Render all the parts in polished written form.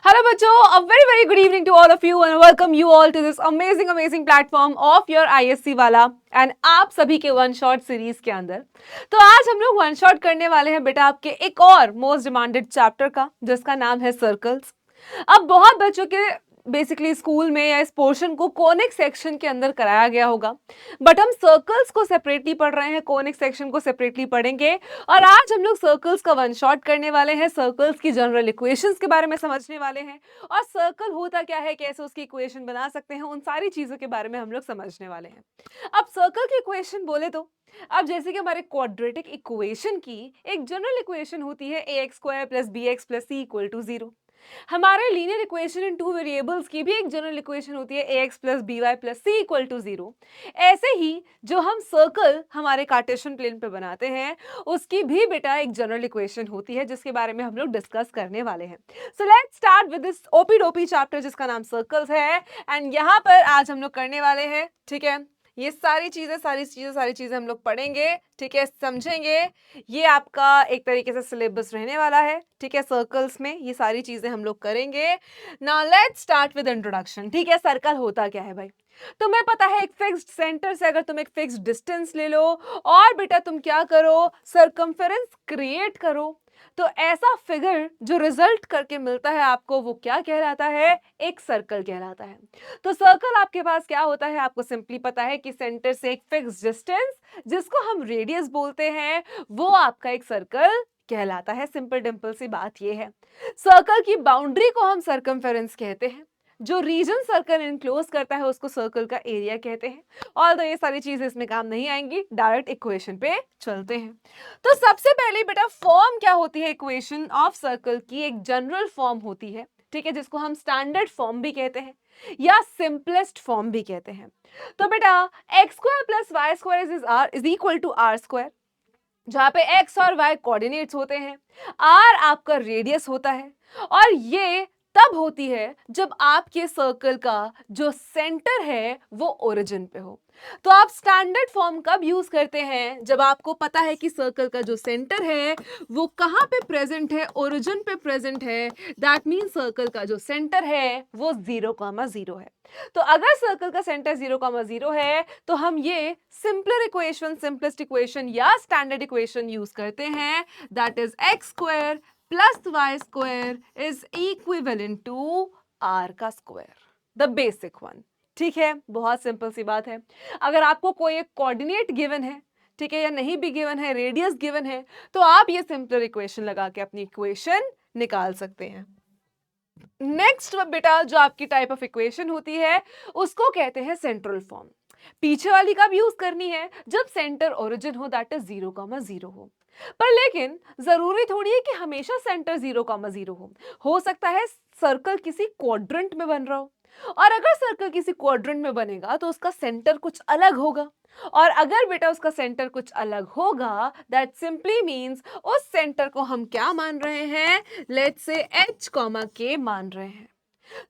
Hello बच्चों, a very good evening to all of you and welcome you all to this amazing platform of your ISC वाला and आप सभी के one shot series के अंदर। तो आज हम लोग वन शॉट करने वाले हैं बेटा आपके एक और मोस्ट डिमांडेड चैप्टर का, जिसका नाम है सर्कल्स। अब बहुत बच्चों के बेसिकली स्कूल में या इस पोर्शन को कोनिक सेक्शन के अंदर कराया गया होगा, बट हम सर्कल्स को सेपरेटली पढ़ रहे हैं, कोनिक सेक्शन को सेपरेटली पढ़ेंगे। और आज हम लोग सर्कल्स का वन शॉट करने वाले हैं, सर्कल्स की जनरल इक्वेशंस के बारे में समझने वाले हैं और सर्कल होता क्या है, कैसे उसकी इक्वेशन बना सकते हैं, उन सारी चीजों के बारे में हम लोग समझने वाले हैं। अब सर्कल की इक्वेशन बोले तो अब जैसे कि हमारे क्वाड्रेटिक इक्वेशन की एक जनरल इक्वेशन होती है ax² + bx + c = 0। हमारे linear equation in two variables की भी एक जनरल इक्वेशन होती है ax + by + c = 0। ऐसे ही जो हम सर्कल हमारे कार्टेशियन प्लेन पे बनाते हैं उसकी भी बेटा एक जनरल इक्वेशन होती है, जिसके बारे में हम लोग डिस्कस करने वाले हैं। So let's start with this OP dopey chapter जिसका नाम सर्कल्स है। एंड यहाँ पर आज हम लोग करने वाले हैं, ठीक है, ये सारी चीजें हम लोग पढ़ेंगे, ठीक है, समझेंगे। ये आपका एक तरीके से सिलेबस रहने वाला है, ठीक है, सर्कल्स में ये सारी चीजें हम लोग करेंगे। Now let's start with introduction. ठीक है, सर्कल होता क्या है भाई? तुम्हें पता है एक फिक्स्ड सेंटर से अगर तुम एक फिक्स्ड डिस्टेंस ले लो और बेटा तुम क्या करो, सरकमफेरेंस क्रिएट करो, तो ऐसा फिगर जो रिजल्ट करके मिलता है आपको वो क्या कहलाता है? एक सर्कल कहलाता है। तो सर्कल आपके पास क्या होता है, आपको सिंपली पता है कि सेंटर से एक फिक्स डिस्टेंस जिसको हम रेडियस बोलते हैं वो आपका एक सर्कल कहलाता है। सिंपल डिंपल सी बात ये है। सर्कल की बाउंड्री को हम सर्कमफेरेंस कहते हैं। जो रीजन सर्कल इनक्लोज करता है उसको सर्कल का एरिया कहते हैं। ऑल्दो ये सारी चीजें इसमें काम नहीं आएंगी, डायरेक्ट इक्वेशन पे चलते हैं। तो सबसे पहले बेटा फॉर्म क्या होती है इक्वेशन ऑफ सर्कल की? एक जनरल फॉर्म होती है, ठीक है, जिसको हम स्टैंडर्ड फॉर्म भी कहते हैं या सिंपलेस्ट फॉर्म भी कहते हैं। तो बेटा x² + y² is equal to r², जहां पे x और y कोऑर्डिनेट्स होते हैं, r आपका रेडियस होता है, और ये तब होती है जब आपके सर्कल का जो सेंटर है वो ओरिजिन पे हो। तो आप स्टैंडर्ड फॉर्म कब यूज करते हैं? जब आपको पता है कि सर्कल का जो सेंटर है वो कहां पे प्रेजेंट है, ओरिजिन पे प्रेजेंट है। दैट मीन सर्कल का जो सेंटर है वो 0,0 है। तो अगर सर्कल का सेंटर 0,0 है तो हम ये सिंपलर इक्वेशन, सिंपलेस्ट इक्वेशन या स्टैंडर्ड इक्वेशन यूज करते हैं, that is x² + y² is equivalent to r का स्क्वायर, द बेसिक वन। ठीक है, बहुत सिंपल सी बात है। अगर आपको कोई एक कोऑर्डिनेट गिवन है, ठीक है, या नहीं भी गिवन है, रेडियस गिवन है, तो आप ये सिंपलर इक्वेशन लगा के अपनी इक्वेशन निकाल सकते हैं। नेक्स्ट बेटा जो आपकी टाइप ऑफ इक्वेशन होती है उसको कहते हैं सेंट्रल फॉर्म। पीछे वाली कब यूज करनी है? जब सेंटर ओरिजिन हो, दैट इज 0,0 हो। पर लेकिन जरूरी थोड़ी है कि हमेशा सेंटर 0,0 हो सकता है सर्कल किसी क्वाड्रेंट में बन रहा हो, और अगर सर्कल किसी क्वाड्रेंट में बनेगा तो उसका सेंटर कुछ अलग होगा, और अगर बेटा उसका सेंटर कुछ अलग होगा दैट सिंपली मींस उस सेंटर को हम क्या मान रहे हैं? लेट्स से h, k मान रहे हैं।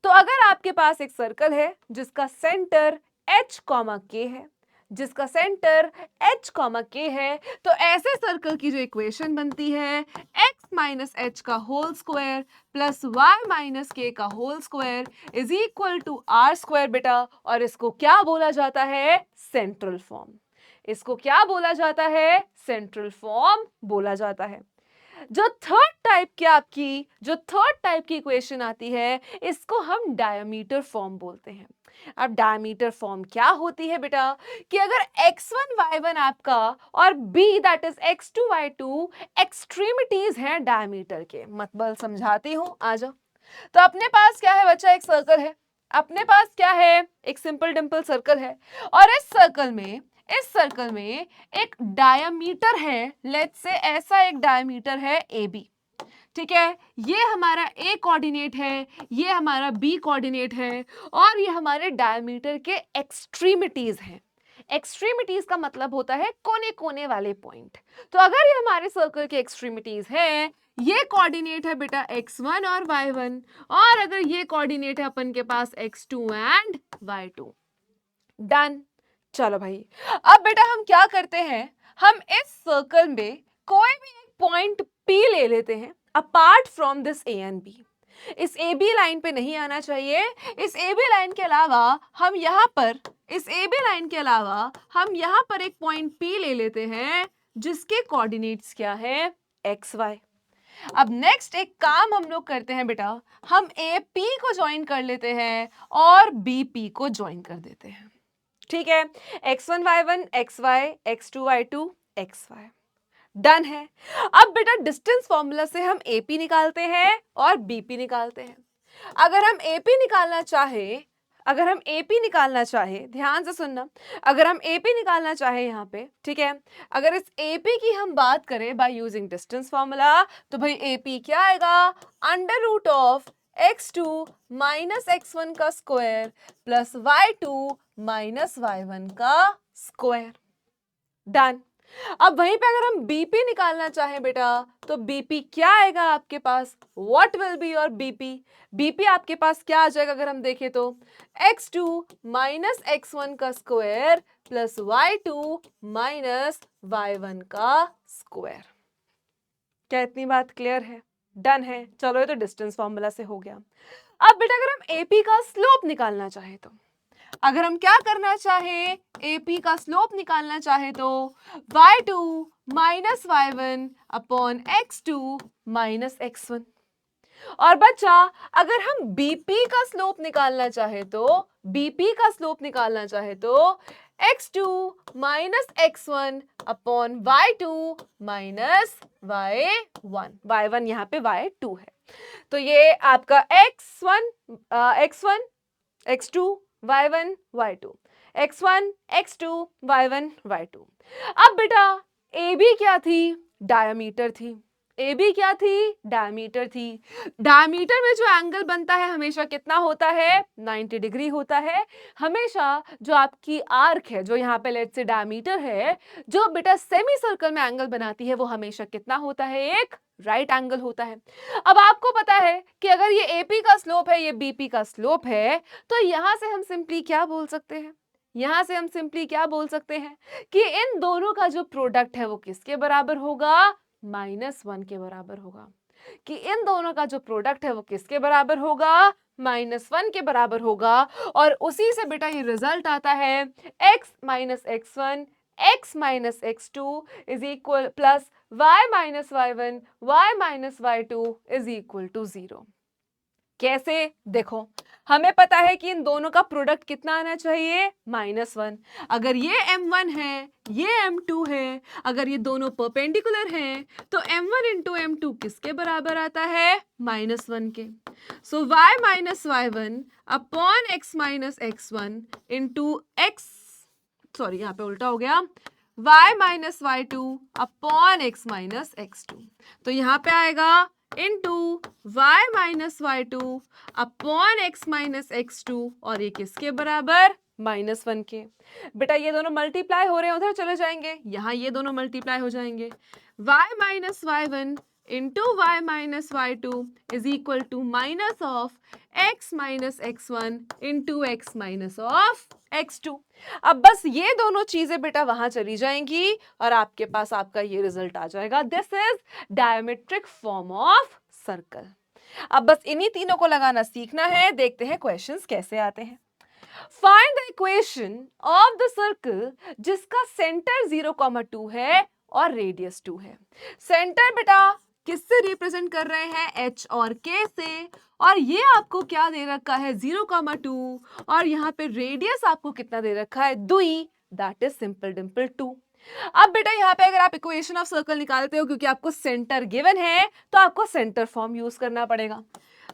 तो अगर आपके पास एक सर्कल है जिसका सेंटर h, k है, जिसका सेंटर h, k है, तो ऐसे सर्कल की जो इक्वेशन बनती है x - h का whole square plus y - k का whole square is equal to r² बेटा, और इसको क्या बोला जाता है? Central form. इसको क्या बोला जाता है? सेंट्रल फॉर्म बोला जाता है। जो थर्ड टाइप की इक्वेशन आती है इसको हम डायमीटर फॉर्म बोलते हैं। अब डायमीटर फॉर्म क्या होती है बेटा? कि अगर x1 y1 आपका और b that is x2 y2 extremities हैं डायमीटर के, मतलब समझाती हूं, आ जाओ। तो अपने पास क्या है बच्चा? एक सर्कल है, अपने पास क्या है? एक सिंपल डिंपल सर्कल है, और इस सर्कल में एक डायमीटर है, लेट्स से ऐसा एक डायमीटर है AB, ठीक है, ये हमारा A कोऑर्डिनेट है, ये हमारा B कोऑर्डिनेट है, और ये हमारे डायमीटर के एक्सट्रीमिटीज हैं। एक्सट्रीमिटीज का मतलब होता है कोने कोने वाले पॉइंट। तो अगर ये हमारे सर्कल के एक्सट्रीमिटीज हैं, ये कोऑर्डिनेट है बेटा x1 और y1, और अगर ये कोऑर्डिनेट है अपन के पास x2 एंड y2। डन। चलो भाई, अब बेटा हम क्या करते हैं? हम इस सर्कल में कोई भी एक पॉइंट P ले लेते हैं apart from this A and B। इस ए बी लाइन पे नहीं आना चाहिए। इस ए बी लाइन के अलावा हम यहाँ पर एक पॉइंट पी ले लेते हैं जिसके कोऑर्डिनेट्स क्या है, एक्स वाई। अब नेक्स्ट एक काम हम लोग करते हैं बेटा, हम ए पी को ज्वाइन कर लेते हैं और बी पी को ज्वाइन कर देते हैं। ठीक है, x1 y1 xy, x2 y2 xy, done है। अब बेटा डिस्टेंस फॉर्मूला से हम AP निकालते हैं और BP निकालते हैं। अगर हम AP निकालना चाहे, ध्यान से सुनना, अगर हम AP निकालना चाहे यहाँ पे, ठीक है, अगर इस AP की हम बात करें बाय यूजिंग डिस्टेंस फॉर्मूला, तो भाई AP क्या आएगा, under root of x2 minus x1 का square plus y2 minus y1 का स्क्वायर, डन। अब वहीं पे अगर हम बीपी निकालना चाहें बेटा, तो बीपी क्या आएगा आपके पास, what will be your BP, BP आपके पास क्या आ जाएगा अगर हम देखें तो x2 माइनस x1 का square plus y2 minus y1 का स्क्वायर। क्या इतनी बात क्लियर है, डन है। चलो ये तो डिस्टेंस फॉर्मूला से हो गया। अब बेटा अगर हम एपी का स्लोप निकालना चाहे तो, अगर हम क्या करना चाहे, एपी का स्लोप निकालना चाहे तो y2 minus y1 upon x2 minus x1। और बच्चा अगर हम बीपी का स्लोप निकालना चाहे तो x2 minus x1 upon y2 minus y1 यहाँ पे y2 है, तो ये आपका x1 x2 y1 y2, x1 x2 y1 y2। अब बेटा AB क्या थी, डायमीटर थी। AB क्या थी, डायमीटर थी। डायमीटर में जो एंगल बनता है हमेशा कितना होता है, 90 डिग्री होता है। हमेशा जो आपकी आर्क है, जो यहाँ पे लेट्स से डायमीटर है, जो बेटा सेमी सर्कल में एंगल बनाती है, वो हमेशा कितना होता है, एक राइट एंगल होता है। अब आपको पता है कि अगर ये AP का स्लोप है, ये BP का स्लोप है, तो यहां से हम सिंपली क्या बोल सकते हैं कि इन दोनों का जो प्रोडक्ट है वो किसके बराबर होगा, -1 के बराबर होगा। कि इन दोनों का जो प्रोडक्ट है वो किसके बराबर होगा, -1 के बराबर होगा। और उसी से बेटा ये रिजल्ट आता है x minus x1 x minus x2 is equal plus y minus y1 y minus y2 is equal to 0। कैसे, देखो हमें पता है कि इन दोनों का प्रोडक्ट कितना आना चाहिए, -1। अगर ये m1 है, ये m2 है, अगर ये दोनों परपेंडिकुलर हैं, तो m1 इंटू m2 किसके बराबर आता है, -1 के। सो y minus y1 upon x minus x1 into sorry यहाँ पे उल्टा हो गया, y minus y2 upon x minus x2। तो यहाँ पे आएगा into y minus y2 upon x minus x2, और ये किसके बराबर, -1 के। बेटा ये दोनों मल्टीप्लाई हो रहे हैं, उधर चले जाएंगे, यहाँ ये दोनों मल्टीप्लाई हो जाएंगे। y minus y1 into y minus y2 is equal to minus of x minus x1 into x minus of x2। अब बस ये दोनों चीजें बेटा वहां चली जाएंगी और आपके पास आपका ये रिजल्ट आ जाएगा। This is diametric form of circle. अब बस इन्हीं तीनों को लगाना सीखना है। देखते हैं क्वेश्चंस कैसे आते हैं। Find the equation of the circle जिसका सेंटर 0,2 है और रेडियस 2 है। सेंटर बेटा किससे रिप्रेजेंट कर रहे हैं, h और k से, और ये आपको क्या दे रखा है, 0,2, और यहाँ पे रेडियस आपको कितना दे रखा है, 2, दैट इज सिंपल डिंपल 2। अब बेटा यहाँ पे अगर आप इक्वेशन ऑफ सर्कल निकालते हो, क्योंकि आपको सेंटर गिवन है, तो आपको सेंटर फॉर्म यूज करना पड़ेगा।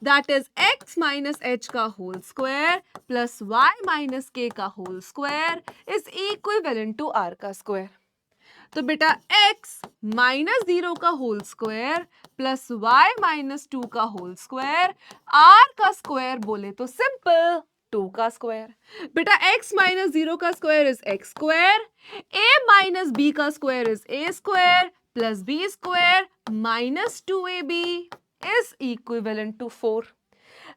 That is x minus h का whole square plus y minus k का whole square is equivalent to r का स्क्वायर। तो बेटा x माइनस 0 का whole square plus y minus 2 का होल स्क्वायर, r का स्क्वायर बोले तो सिंपल 2 का स्क्वायर। बेटा x माइनस 0 का square is x square, a minus b का square is a square plus b square minus 2ab is equivalent to 4।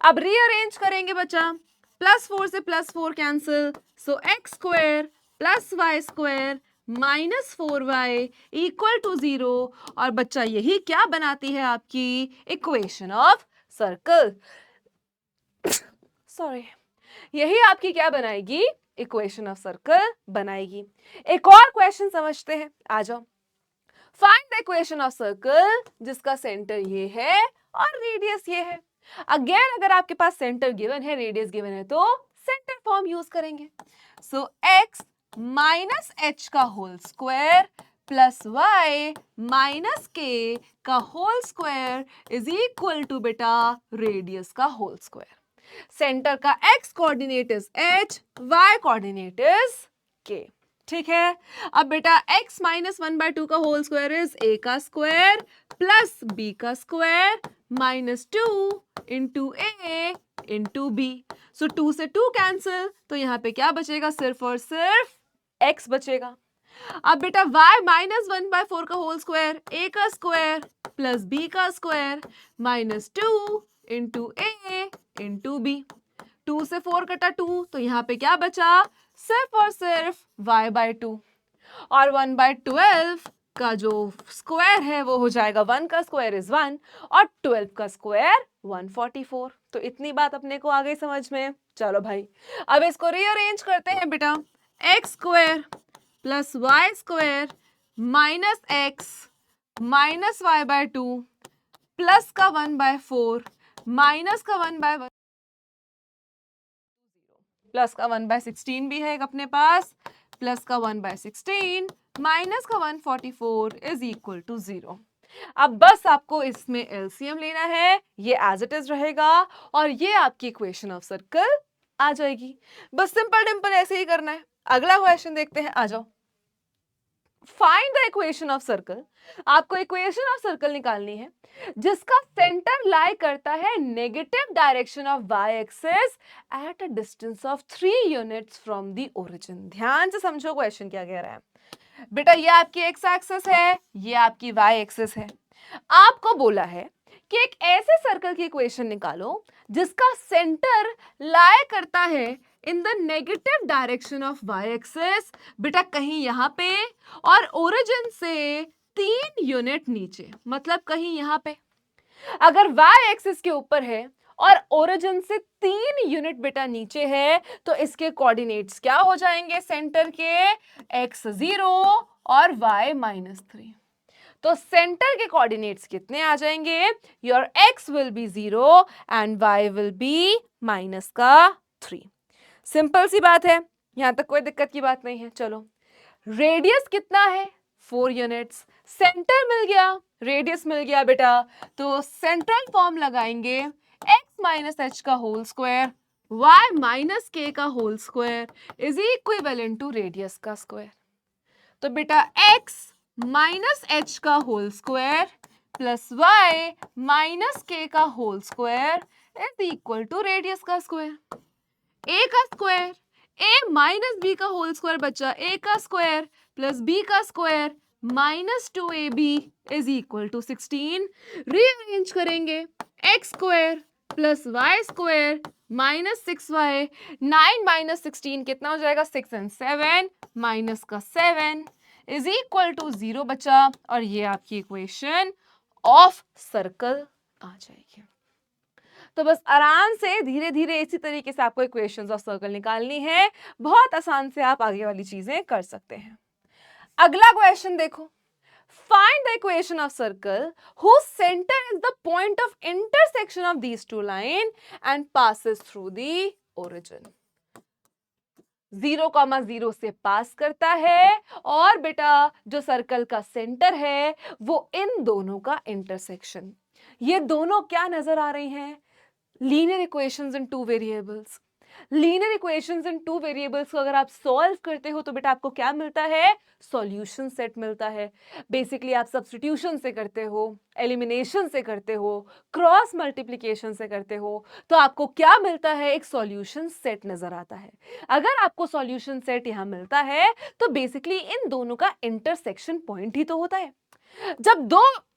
अब rearrange करेंगे बच्चा, +4 से +4 cancel, so x square plus y square minus 4y equal to 0। और बच्चा यही क्या बनाती है आपकी इक्वेशन ऑफ सर्कल, सॉरी, यही आपकी क्या बनाएगी, इक्वेशन ऑफ सर्कल बनाएगी। एक और क्वेश्चन समझते हैं, आ जाओ। Find the equation of circle जिसका सेंटर ये है और रेडियस ये है। अगेन अगर आपके पास सेंटर गिवन है, रेडियस गिवन है, तो सेंटर फॉर्म यूज करेंगे। सो x माइनस एच का whole square plus y minus k का whole square is equal to बेटा रेडियस का होल स्क्वायर। सेंटर का x coordinate is h, y coordinate is k। ठीक है, अब बेटा x माइनस 1/2 का होल स्क्वायर इज a का स्क्वायर प्लस b का square minus 2 into a into b। सो 2 से 2 कैंसिल, तो यहाँ पे क्या बचेगा, सिर्फ और सिर्फ x बचेगा। अब बेटा y माइनस 1/4 का होल स्क्वायर a का स्क्वायर प्लस b का square minus 2 into a into b। 2 से 4 कटा 2, तो यहाँ पे क्या बचा, सिर्फ और सिर्फ y/2। और 1/12 का जो स्क्वायर है वो हो जाएगा, 1 का स्क्वायर इज 1 और 12 का स्क्वायर 144। तो इतनी बात अपने को आ गई समझ में। चलो भाई, अब इसको रीअरेंज करते हैं बेटा। x square plus y square minus x minus y/2 plus का 1/4 माइनस का 1/1 प्लस का 1/16 भी है अपने पास, प्लस का 1/16 माइनस का 144 इज इक्वल टू 0। अब बस आपको इसमें एलसीएम लेना है, ये एज इट इज रहेगा और ये आपकी इक्वेशन ऑफ सर्कल आ जाएगी। बस सिंपल डिंपल ऐसे ही करना है। अगला क्वेश्चन देखते हैं, आ जाओ। Find the equation of circle. आपको इक्वेशन ऑफ सर्कल निकालनी है जिसका सेंटर लाई करता है negative direction of y axis at a distance of 3 units from the origin. ध्यान से समझो क्वेश्चन क्या कह रहा है। बेटा ये आपकी x एक्सिस है, ये आपकी y एक्सिस है। आपको बोला है कि एक ऐसे सर्कल की इक्वेशन निकालो जिसका सेंटर लाई करता है in the negative direction of y axis, बेटा कहीं यहां पे और ओरिजिन से 3 यूनिट नीचे, मतलब कहीं यहां पे। अगर y एक्सिस के ऊपर है और ओरिजिन से 3 यूनिट बेटा नीचे है, तो इसके कोऑर्डिनेट्स क्या हो जाएंगे सेंटर के, x0 और y-3। तो सेंटर के कोऑर्डिनेट्स कितने आ जाएंगे, your x will be 0 and y will be -3। Simple सी बात है, यहां तक कोई दिक्कत की बात नहीं है। चलो, रेडियस कितना है, 4 यूनिट्स। सेंटर मिल गया, रेडियस मिल गया बेटा, तो सेंट्रल फॉर्म लगाएंगे x माइनस एच का whole square y minus k का whole square is equivalent to radius का स्क्वायर। तो बेटा x माइनस एच का whole square plus y minus k का whole square is equal to radius का square. a का square, a minus b का whole square बचा a का स्क्वायर प्लस b का square minus 2ab is equal to 16। Rearrange करेंगे, x square plus y square minus 6y, 9 minus 16 कितना हो जाएगा, 6 and 7 माइनस का 7 इज इक्वल टू 0 बचा, और ये आपकी इक्वेशन ऑफ सर्कल आ जाएगी। तो बस आराम से धीरे धीरे इसी तरीके से आपको इक्वेशंस ऑफ सर्कल निकालनी है। बहुत आसान से आप आगे वाली चीजें कर सकते हैं। अगला क्वेश्चन देखो, find the equation of circle whose center is the point of intersection of these two lines and passes through the origin। 0,0 से पास करता है और बेटा जो सर्कल का सेंटर है वो इन दोनों का इंटरसेक्शन। ये दोनों क्या नजर आ रही हैं, लीनियर इक्वेशंस इन 2 वेरिएबल्स। लीनियर इक्वेशंस इन 2 वेरिएबल्स को अगर आप सॉल्व करते हो तो बेटा आपको क्या मिलता है, सॉल्यूशन सेट मिलता है। बेसिकली आप सब्स्टिट्यूशन से करते हो, एलिमिनेशन से करते हो, क्रॉस मल्टीप्लिकेशन से करते हो, तो आपको क्या मिलता है, एक सॉल्यूशन सेट नजर आता है। अगर आपको सॉल्यूशन सेट यहां मिलता है तो बेसिकली इन दोनों का इंटरसेक्शन पॉइंट ही तो होता है। जब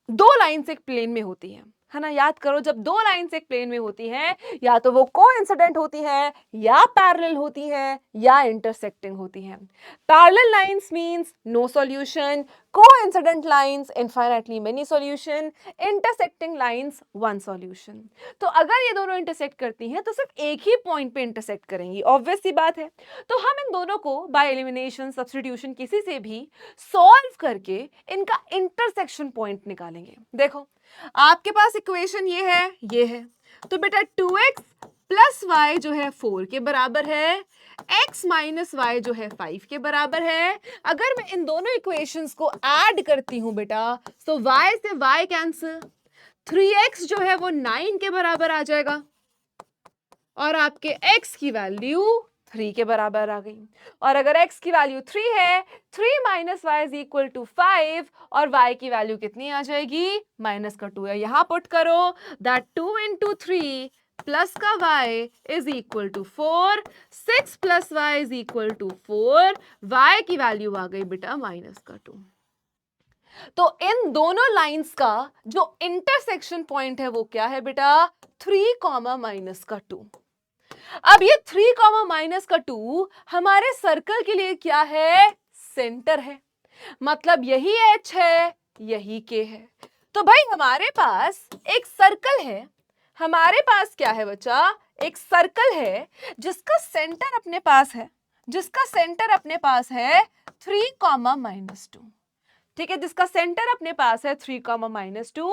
दो लाइंस एक प्लेन में होती हैं है ना। याद करो, जब दो लाइंस एक प्लेन में होती हैं या तो वो कोइंसिडेंट होती है या पैरेलल होती है या इंटरसेक्टिंग होती है। Parallel lines means no solution, coincident lines infinitely many solution, intersecting lines one solution. तो अगर ये दोनों इंटरसेक्ट करती हैं तो सिर्फ एक ही पॉइंट पे इंटरसेक्ट करेंगी, ऑब्वियस सी बात है। तो हम इन दोनों को बाय एलिमिनेशन, सब्स्टिट्यूशन, किसी से भी सॉल्व करके इनका इंटरसेक्शन पॉइंट निकालेंगे। देखो, आपके पास इक्वेशन ये है, तो बेटा 2x प्लस वाई जो है 4 के बराबर है, x माइनस वाई जो है 5 के बराबर है। अगर मैं इन दोनों इक्वेशंस को ऐड करती हूं बेटा, तो y से y कैंसिल, 3x जो है वो 9 के बराबर आ जाएगा और आपके x की वैल्यू 3 के बराबर आ गई। और अगर x की वैल्यू 3 है, 3 minus y is equal to 5 और y की वैल्यू कितनी आ जाएगी, माइनस का 2 है। यहां पुट करो दैट 2 इंटू 3 प्लस का y is equal to 4, 6 plus y is equal to 4, y की वैल्यू आ गई बेटा माइनस का 2। तो इन दोनों लाइंस का जो इंटरसेक्शन पॉइंट है वो क्या है बेटा, 3 कॉमा माइनस का 2। अब ये 3 कॉमा माइनस का 2 हमारे सर्कल के लिए क्या है, सेंटर है, मतलब यही h है, यही k है। तो भाई हमारे पास एक सर्कल है, हमारे पास क्या है बच्चा, एक सर्कल है जिसका सेंटर अपने पास है, जिसका सेंटर अपने पास है 3 कॉमा माइनस 2। ठीक है, जिसका सेंटर अपने पास है 3 कॉमा माइनस 2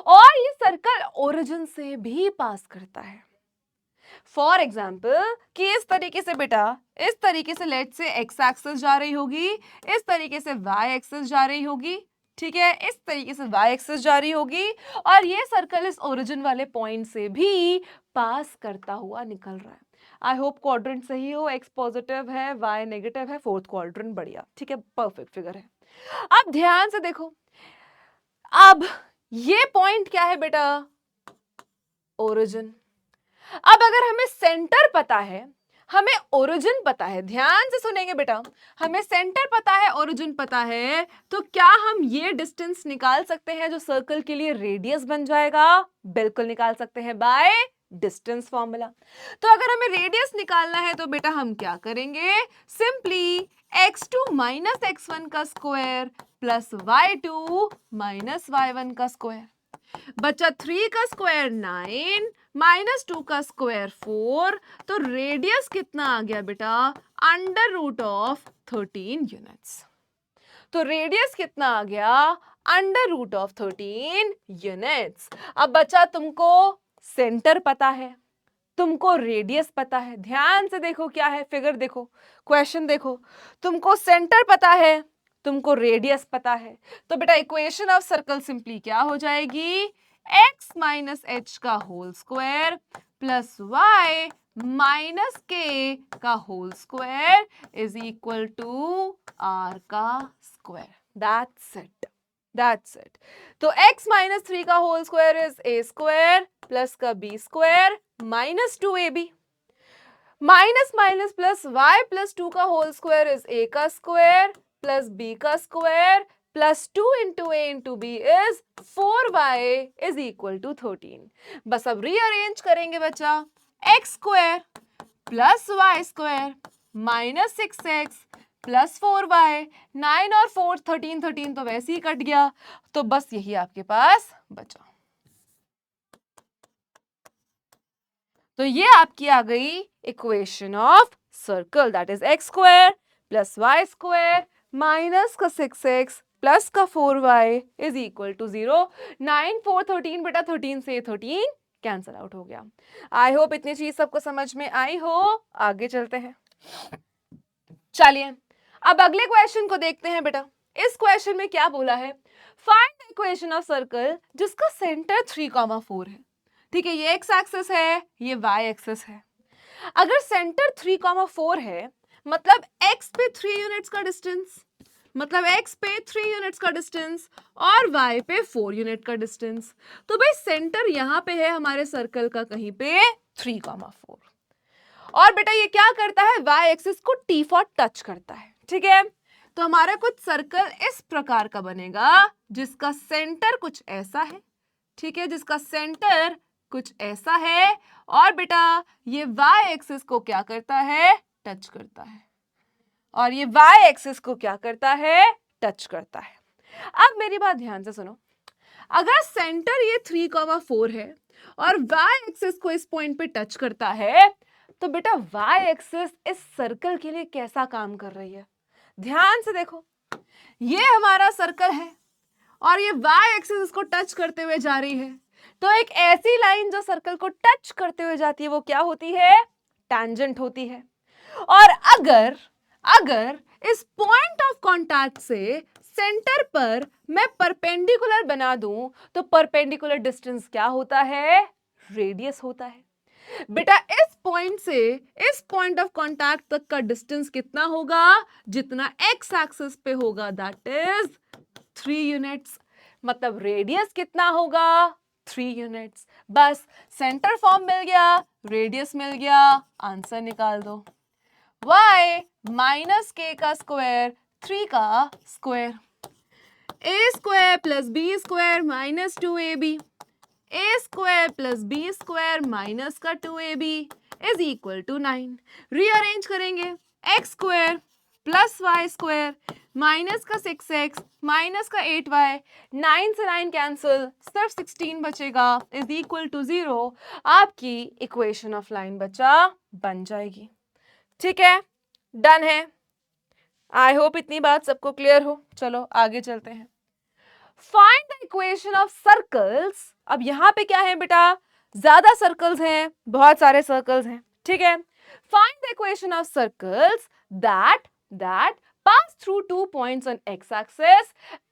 और ये सर्कल ओरिजिन से भी पास करता है। फॉर एग्जाम्पल कि इस तरीके से बेटा, इस तरीके से लेट से एक्स एक्सिस जा रही होगी, इस तरीके से वाई एक्सिस जा रही होगी, ठीक है, इस तरीके से वाई एक्सिस जा रही होगी और ये सर्कल इस ओरिजिन वाले पॉइंट से भी पास करता हुआ निकल रहा है। आई होप क्वाड्रेंट सही हो, एक्स पॉजिटिव है, वाई नेगेटिव है, फोर्थ क्वाड्रेंट बढ़िया, ठीक है, परफेक्ट फिगर है। अब ध्यान से देखो, अब ये पॉइंट क्या है बेटा, ओरिजिन। अब अगर हमें सेंटर पता है, हमें ओरिजिन पता है, ध्यान से सुनेंगे बेटा, हमें सेंटर पता है, ओरिजिन पता है, तो क्या हम ये डिस्टेंस निकाल सकते हैं जो सर्कल के लिए रेडियस बन जाएगा? बिल्कुल निकाल सकते हैं बाय डिस्टेंस फॉर्मूला। तो अगर हमें रेडियस निकालना है तो बेटा हम क्या करेंगे, सिंपली x2 माइनस x1 का square plus y2 minus y1 का स्क्वायर। बचा 3 का स्क्वायर 9 माइनस 2 का स्क्वायर 4, तो रेडियस कितना आ गया बेटा, अंडर रूट ऑफ 13 यूनिट्स। तो रेडियस कितना आ गया, अंडर रूट ऑफ 13 यूनिट्स। अब बचा तुमको सेंटर पता है, तुमको रेडियस पता है, ध्यान से देखो क्या है फिगर, देखो क्वेश्चन देखो, तुमको सेंटर पता है, तुमको रेडियस पता है, तो बेटा इक्वेशन ऑफ सर्कल सिंपली क्या हो जाएगी, x माइनस एच का whole square plus y minus k का whole square is equal to r का square. That's it, that's it. तो x माइनस 3 का whole square is a square plus का b square minus 2ab, minus minus plus y plus 2 का whole square is a का square plus b का square plus 2 into a into b is 4y is equal to 13। बस अब rearrange करेंगे बच्चा, x square plus y square minus 6x plus 4y, 9 और 4 13, 13 तो वैसे ही कट गया, तो बस यही आपके पास बचा। तो ये आपकी आ गई equation of circle, that is x square plus y square minus का 6x प्लस का 4y इज इक्वल टू 0। 9 4 13 बेटा, 13 से 13 कैंसल आउट हो गया। आई होप इतनी चीज सबको समझ में आई हो। आगे चलते हैं, चलिए अब अगले क्वेश्चन को देखते हैं बेटा। इस क्वेश्चन में क्या बोला है, find the equation of circle जिसका सेंटर 3,4 है। ठीक है, ये x एक्सिस है, ये y एक्सिस है। अगर सेंटर 3,4 है, मतलब x पे 3 यूनिट्स का डिस्टेंस, मतलब x पे 3 यूनिट्स का डिस्टेंस और y पे 4 यूनिट का डिस्टेंस, तो भाई सेंटर यहां पे है हमारे सर्कल का कहीं पे 3,4। और बेटा ये क्या करता है, y एक्सिस को t फॉर टच करता है। ठीक है, तो हमारा कुछ सर्कल इस प्रकार का बनेगा जिसका सेंटर कुछ ऐसा है, ठीक है, जिसका सेंटर कुछ ऐसा है और बेटा ये y एक्सिस को क्या करता है, टच करता है, और ये y एक्सिस को क्या करता है, टच करता है। अब मेरी बात ध्यान से सुनो, अगर सेंटर ये 3,4 है और y एक्सिस को इस पॉइंट पे टच करता है तो बेटा y एक्सिस इस सर्कल के लिए कैसा काम कर रही है, ध्यान से देखो, ये हमारा सर्कल है और ये y एक्सिस इसको टच करते हुए जा रही है, तो एक ऐसी लाइन जो सर्कल को टच करते हुए जाती है वो क्या होती है, टैंजेंट होती है। और अगर अगर इस पॉइंट ऑफ कांटेक्ट से सेंटर पर मैं परपेंडिकुलर बना दूं तो परपेंडिकुलर डिस्टेंस क्या होता है, रेडियस होता है। बेटा इस पॉइंट से इस पॉइंट ऑफ कांटेक्ट तक का डिस्टेंस कितना होगा, जितना एक्स एक्सिस पे होगा, दैट इज 3 यूनिट्स। मतलब रेडियस कितना होगा, 3 यूनिट्स। बस सेंटर फॉर्म मिल गया, रेडियस मिल गया, आंसर निकाल दो। y माइनस के का स्क्वायर 3 का square, a square plus b square minus 2ab, a square plus b square minus का 2ab is equal to 9। Rearrange करेंगे, x square plus Y square minus का 6x minus का 8y, 9 से 9 cancel, सिर्फ 16 बचेगा is equal to 0। आपकी equation of line बचा बन जाएगी। ठीक है, डन है। आई होप इतनी बात सबको क्लियर हो। चलो आगे चलते हैं। Find the equation of circles. अब यहां पे क्या है बेटा, ज्यादा सर्कल्स हैं, बहुत सारे सर्कल्स हैं, ठीक है। Find the equation of circles that pass through 2 points on x-axis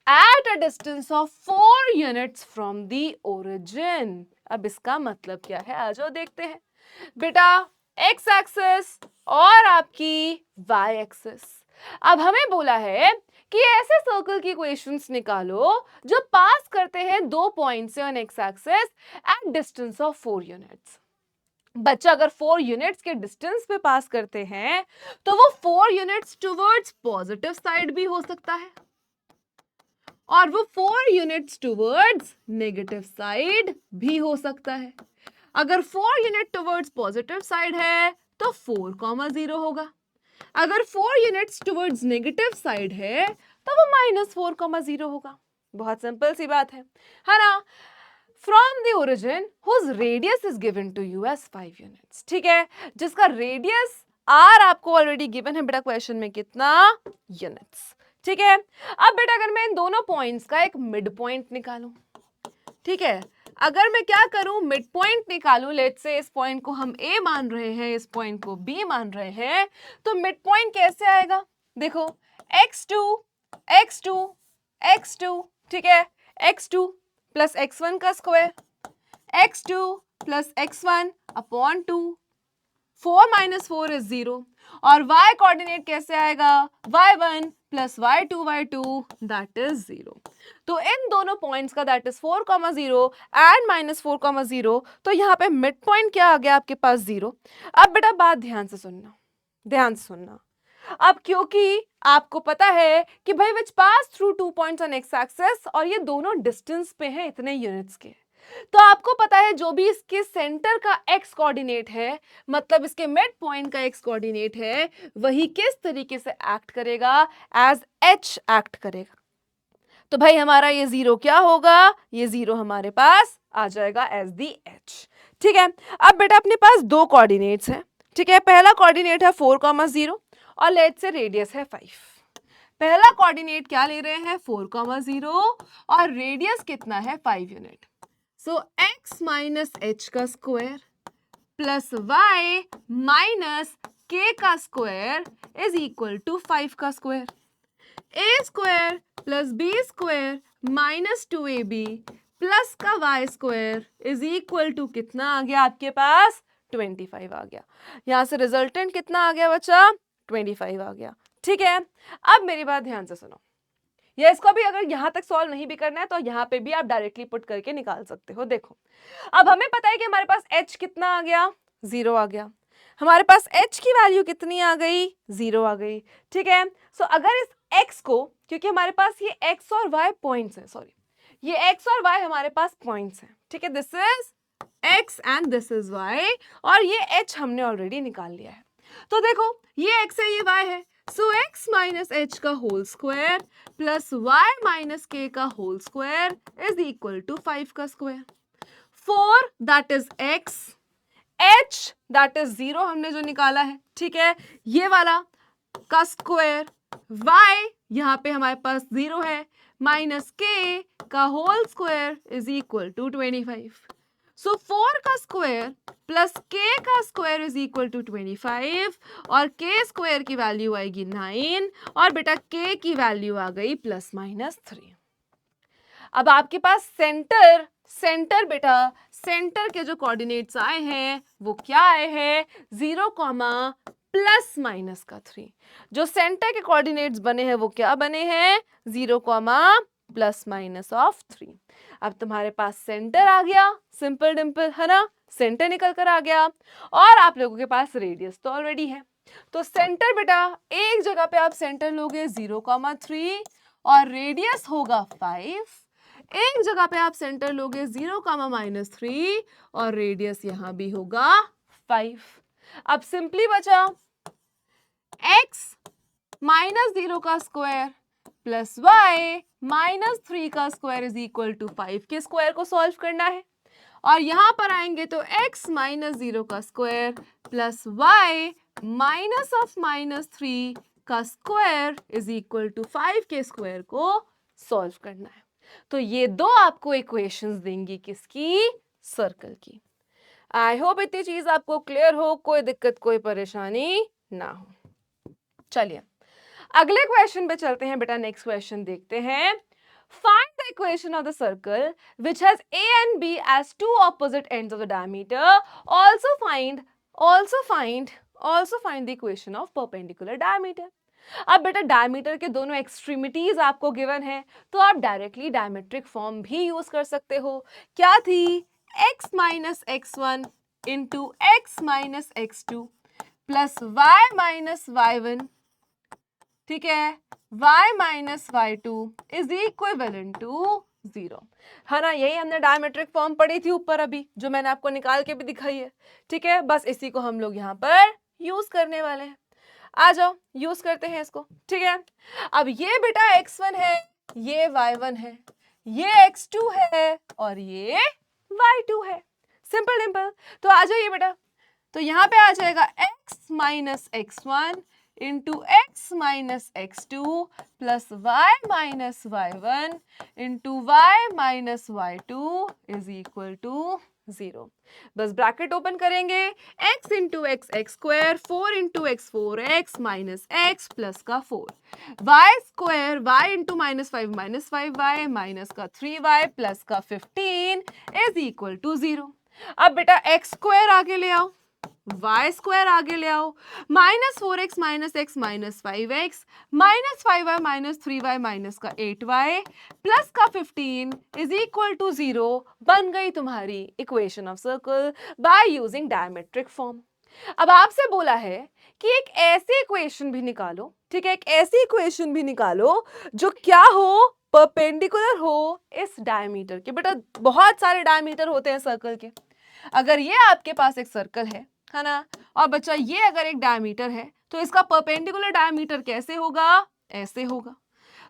at a distance of 4 units from the origin। अब इसका मतलब क्या है, आ जाओ देखते हैं। बेटा x एक्सिस और आपकी y एक्सिस। अब हमें बोला है कि ऐसे सर्कल की इक्वेशंस निकालो जो पास करते हैं 2 पॉइंट से on x axis at distance of 4 units. बच्चा अगर 4 यूनिट्स के डिस्टेंस पे पास करते हैं तो वो 4 यूनिट्स टुवर्ड्स पॉजिटिव साइड भी हो सकता है और वो 4 यूनिट्स टुवर्ड्स नेगेटिव साइड भी हो सकता है। अगर 4 यूनिट टुवर्ड्स पॉजिटिव साइड है तो 4,0 होगा, अगर 4 यूनिट्स टुवर्ड्स नेगेटिव साइड है तो वो -4,0 होगा। बहुत सिंपल सी बात है ना। From the origin whose radius is given to you as 5 units. ठीक है, जिसका रेडियस आर आपको ऑलरेडी गिवन है बेटा क्वेश्चन में, कितना यूनिट्स। ठीक है, अब बेटा अगर मैं इन दोनों पॉइंट्स का एक मिड पॉइंट निकालूं, ठीक है, अगर मैं क्या करूं, मिड पॉइंट निकालूं, लेट्स से इस पॉइंट को हम A मान रहे हैं, इस पॉइंट को B मान रहे हैं, तो मिड पॉइंट कैसे आएगा, देखो x2 x2 x2, ठीक है, x2 प्लस x1 का square, x2 plus x1 upon 2, 4 minus 4 is 0, और y कोऑर्डिनेट कैसे आएगा, y1 plus y2 that is 0। तो इन दोनों पॉइंट्स का दैट इज 4,0 एंड -4,0, तो यहाँ पे मिड पॉइंट क्या आ गया आपके पास 0। अब बेटा बात ध्यान से सुनना, ध्यान से सुनना। अब क्योंकि आपको पता है कि भाई which pass through 2 points on X axis और ये दोनों डिस्टेंस पे हैं इतने यूनिट्स के, तो आपको पता है जो भी इसके सेंटर का एक्स कोऑर्डिनेट है, मतलब इसके मिड पॉइंट का एक्स कोऑर्डिनेट है, वही किस तरीके से एक्ट करेगा, एज एच एक्ट करेगा। तो भाई हमारा ये 0 क्या होगा, ये 0 हमारे पास आ जाएगा एज दी एच। ठीक है, अब बेटा अपने पास 2 कोऑर्डिनेट्स हैं, ठीक है, पहला कोऑर्डिनेट है 4,0 और लेट्स से रेडियस है 5। पहला कोऑर्डिनेट क्या ले रहे हैं, 4,0 और रेडियस कितना है, 5 unit. So x minus h का square plus y minus k का स्क्वायर इज इक्वल टू 5 का square. a square plus b square minus 2ab plus का y square is equal to कितना आ गया आपके पास, 25 आ गया। यहां से रिजल्टेंट कितना आ गया बच्चा, 25 आ गया। ठीक है, अब मेरी बात ध्यान से सुनो, या इसको भी अगर यहां तक सॉल्व नहीं भी करना है तो यहां पे भी आप डायरेक्टली पुट करके निकाल सकते हो। देखो अब हमें पता है कि हमारे पास h कितना आ गया, 0 आ गया, हमारे पास h की वैल्यू कितनी आ गई, 0 आ गई। ठीक है, सो अगर इस x को, क्योंकि हमारे पास ये x और y पॉइंट्स हैं, सॉरी ये x और y हमारे पास पॉइंट्स हैं, ठीक है, this is x and this is y, और ये h हमने ऑलरेडी निकाल लिया है। तो देखो ये x है, ये y है, सो x माइनस h का whole square plus y minus k का whole square is equal to 5 का square. 4 that is x, h that is 0 हमने जो निकाला है, ठीक है, ये वाला का स्क्वायर, y यहाँ पे हमारे पास 0 है, माइनस k का whole square is equal to 25। So 4 का स्क्वायर प्लस k का स्क्वायर इज इक्वल टू 25, और k स्क्वायर की वैल्यू आएगी 9, और बेटा k की वैल्यू आ गई प्लस माइनस 3। अब आपके पास सेंटर बेटा, सेंटर के जो कोऑर्डिनेट्स आए हैं वो क्या आए हैं, 0 प्लस माइनस का 3। जो सेंटर के कोऑर्डिनेट्स बने हैं वो क्या बने हैं, 0 प्लस माइनस ऑफ 3। अब तुम्हारे पास सेंटर आ गया, सिंपल डिंपल है ना, सेंटर निकल कर आ गया, और आप लोगों के पास रेडियस तो ऑलरेडी है। तो सेंटर बेटा एक जगह पे आप सेंटर लोगे 0,3 और रेडियस होगा 5, एक जगह पे आप सेंटर लोगे 0,-3 और रेडियस यहां भी होगा 5। अब सिंपली बचा x माइनस 0 का स्क्वायर प्लस y माइनस 3 का स्क्वायर इज इक्वल टू 5 के स्क्वायर को सॉल्व करना है, और यहां पर आएंगे तो x माइनस 0 का square plus y minus of minus 3 का स्क्वायर इज इक्वल टू 5 के स्क्वायर को सॉल्व करना है। तो ये दो आपको इक्वेशंस देंगी किसकी, सर्कल की। आई होप इतनी चीज आपको क्लियर हो, कोई दिक्कत कोई परेशानी ना हो। चलिए अगले क्वेश्चन पे चलते हैं बेटा, नेक्स्ट क्वेश्चन देखते हैं। Find the equation of the circle which has a and b as two opposite ends of the diameter. Also find the equation of perpendicular diameter. अब बेटा डायमीटर के दोनों एक्सट्रीमिटीज आपको गिवन है, तो आप डायरेक्टली डायमेट्रिक फॉर्म भी use कर सकते हो। क्या थी, x minus x1 into x minus x2 plus y minus y1, ठीक है, y minus y2 is equivalent to 0, है ना। यही हमने डायमेट्रिक फॉर्म पढ़ी थी ऊपर अभी, जो मैंने आपको निकाल के भी दिखाई है, ठीक है। बस इसी को हम लोग यहाँ पर यूज करने वाले हैं। आ जाओ यूज करते हैं इसको, ठीक है। अब ये बेटा x1 है, ये y1 है, ये x2 है और ये y2 है, सिंपल डिंपल। तो आ जाइए बेटा, तो यहाँ पे आ जाएगा x minus x1 into x minus x2 plus y minus y1 into y minus y2 is equal to 0। बस ब्रैकेट ओपन करेंगे, x into x x square 4 into x 4x minus x plus का 4, y square y into minus 5y minus का 3y plus का 15 is equal to 0। अब बेटा x square आगे ले आओ, y स्क्वायर आगे ले आओ, minus 4x minus x minus 5x minus 5y minus 3y minus का 8y प्लस का 15 इज इक्वल टू 0। बन गई तुम्हारी equation of circle by using diametric form. अब आपसे बोला है कि एक ऐसी इक्वेशन भी निकालो, ठीक है, एक ऐसी इक्वेशन भी निकालो जो क्या हो, परपेंडिकुलर हो इस डायमीटर के। बेटा बहुत सारे डायमीटर होते हैं सर्कल के, अगर ये आपके पास एक सर्कल है ना, और बच्चा ये अगर एक डायमीटर है तो इसका परपेंडिकुलर डायमीटर कैसे होगा, ऐसे होगा।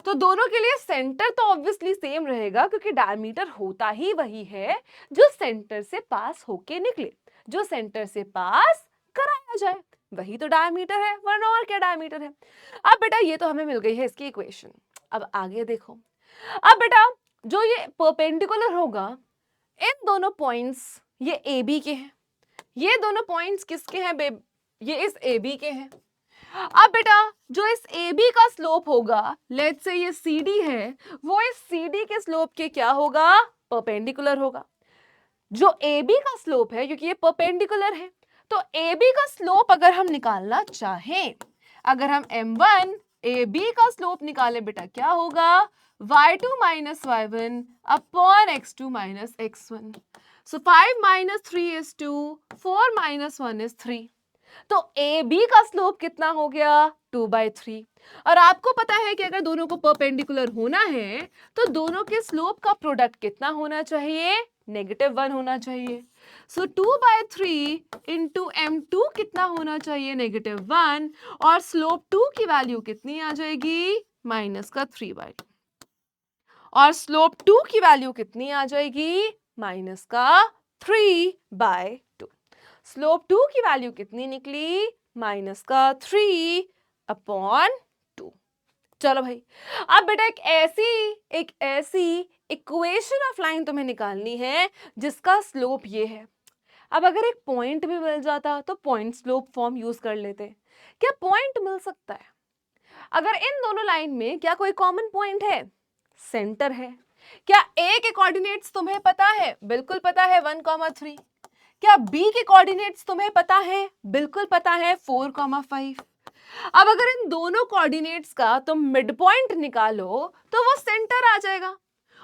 तो दोनों के लिए सेंटर तो ऑब्वियसली सेम रहेगा, क्योंकि डायमीटर होता ही वही है जो सेंटर से पास होके निकले, जो सेंटर से पास कराया जाए, वही तो डायमीटर है, वरना और क्या डायमीटर है। अब बेटा ये तो हमें मिल गई है इसकी इक्वेशन। अब आगे देखो, अब बेटा जो ये परपेंडिकुलर होगा, इन दोनों पॉइंट्स ये ए बी के हैं, ये दोनों पॉइंट्स किसके हैं, ये इस ए बी के हैं। अब बेटा जो इस ए बी का स्लोप होगा, लेट्स से ये सी डी है, वो इस सी डी के स्लोप के क्या होगा, परपेंडिकुलर होगा। जो ए बी का स्लोप है, क्योंकि ये परपेंडिकुलर है, तो ए बी का स्लोप अगर हम निकालना चाहें, अगर हम m1 ए बी का स्लोप निकालें बेटा, क्या होगा, y2 minus y1 upon x2 minus x1। So 5 minus 3 is 2, 4 minus 1 is 3. तो ए बी का स्लोप कितना हो गया 2/3। और आपको पता है कि अगर दोनों को परपेंडिकुलर होना है तो दोनों के स्लोप का प्रोडक्ट कितना होना चाहिए, -1 होना चाहिए। सो 2/3 इंटू m2 कितना होना चाहिए, -1, और स्लोप 2 की वैल्यू कितनी आ जाएगी, -3/2। और स्लोप 2 की वैल्यू कितनी आ जाएगी, -3/2। स्लोप 2 की वैल्यू कितनी निकली, -3/2। चलो भाई, अब बेटा एक ऐसी इक्वेशन ऑफ लाइन तुम्हें निकालनी है जिसका स्लोप ये है। अब अगर एक पॉइंट भी मिल जाता तो पॉइंट स्लोप फॉर्म यूज कर लेते। क्या पॉइंट मिल सकता है? अगर इन दोनों लाइन में क्या कोई कॉमन पॉइंट है, सेंटर है। क्या ए के कोऑर्डिनेट्स तुम्हें पता है? बिल्कुल पता है, 1,3। क्या बी के कोऑर्डिनेट्स तुम्हें पता है? बिल्कुल पता है, 4,5। अब अगर इन दोनों कोऑर्डिनेट्स का तुम मिड पॉइंट निकालो तो वो सेंटर आ जाएगा,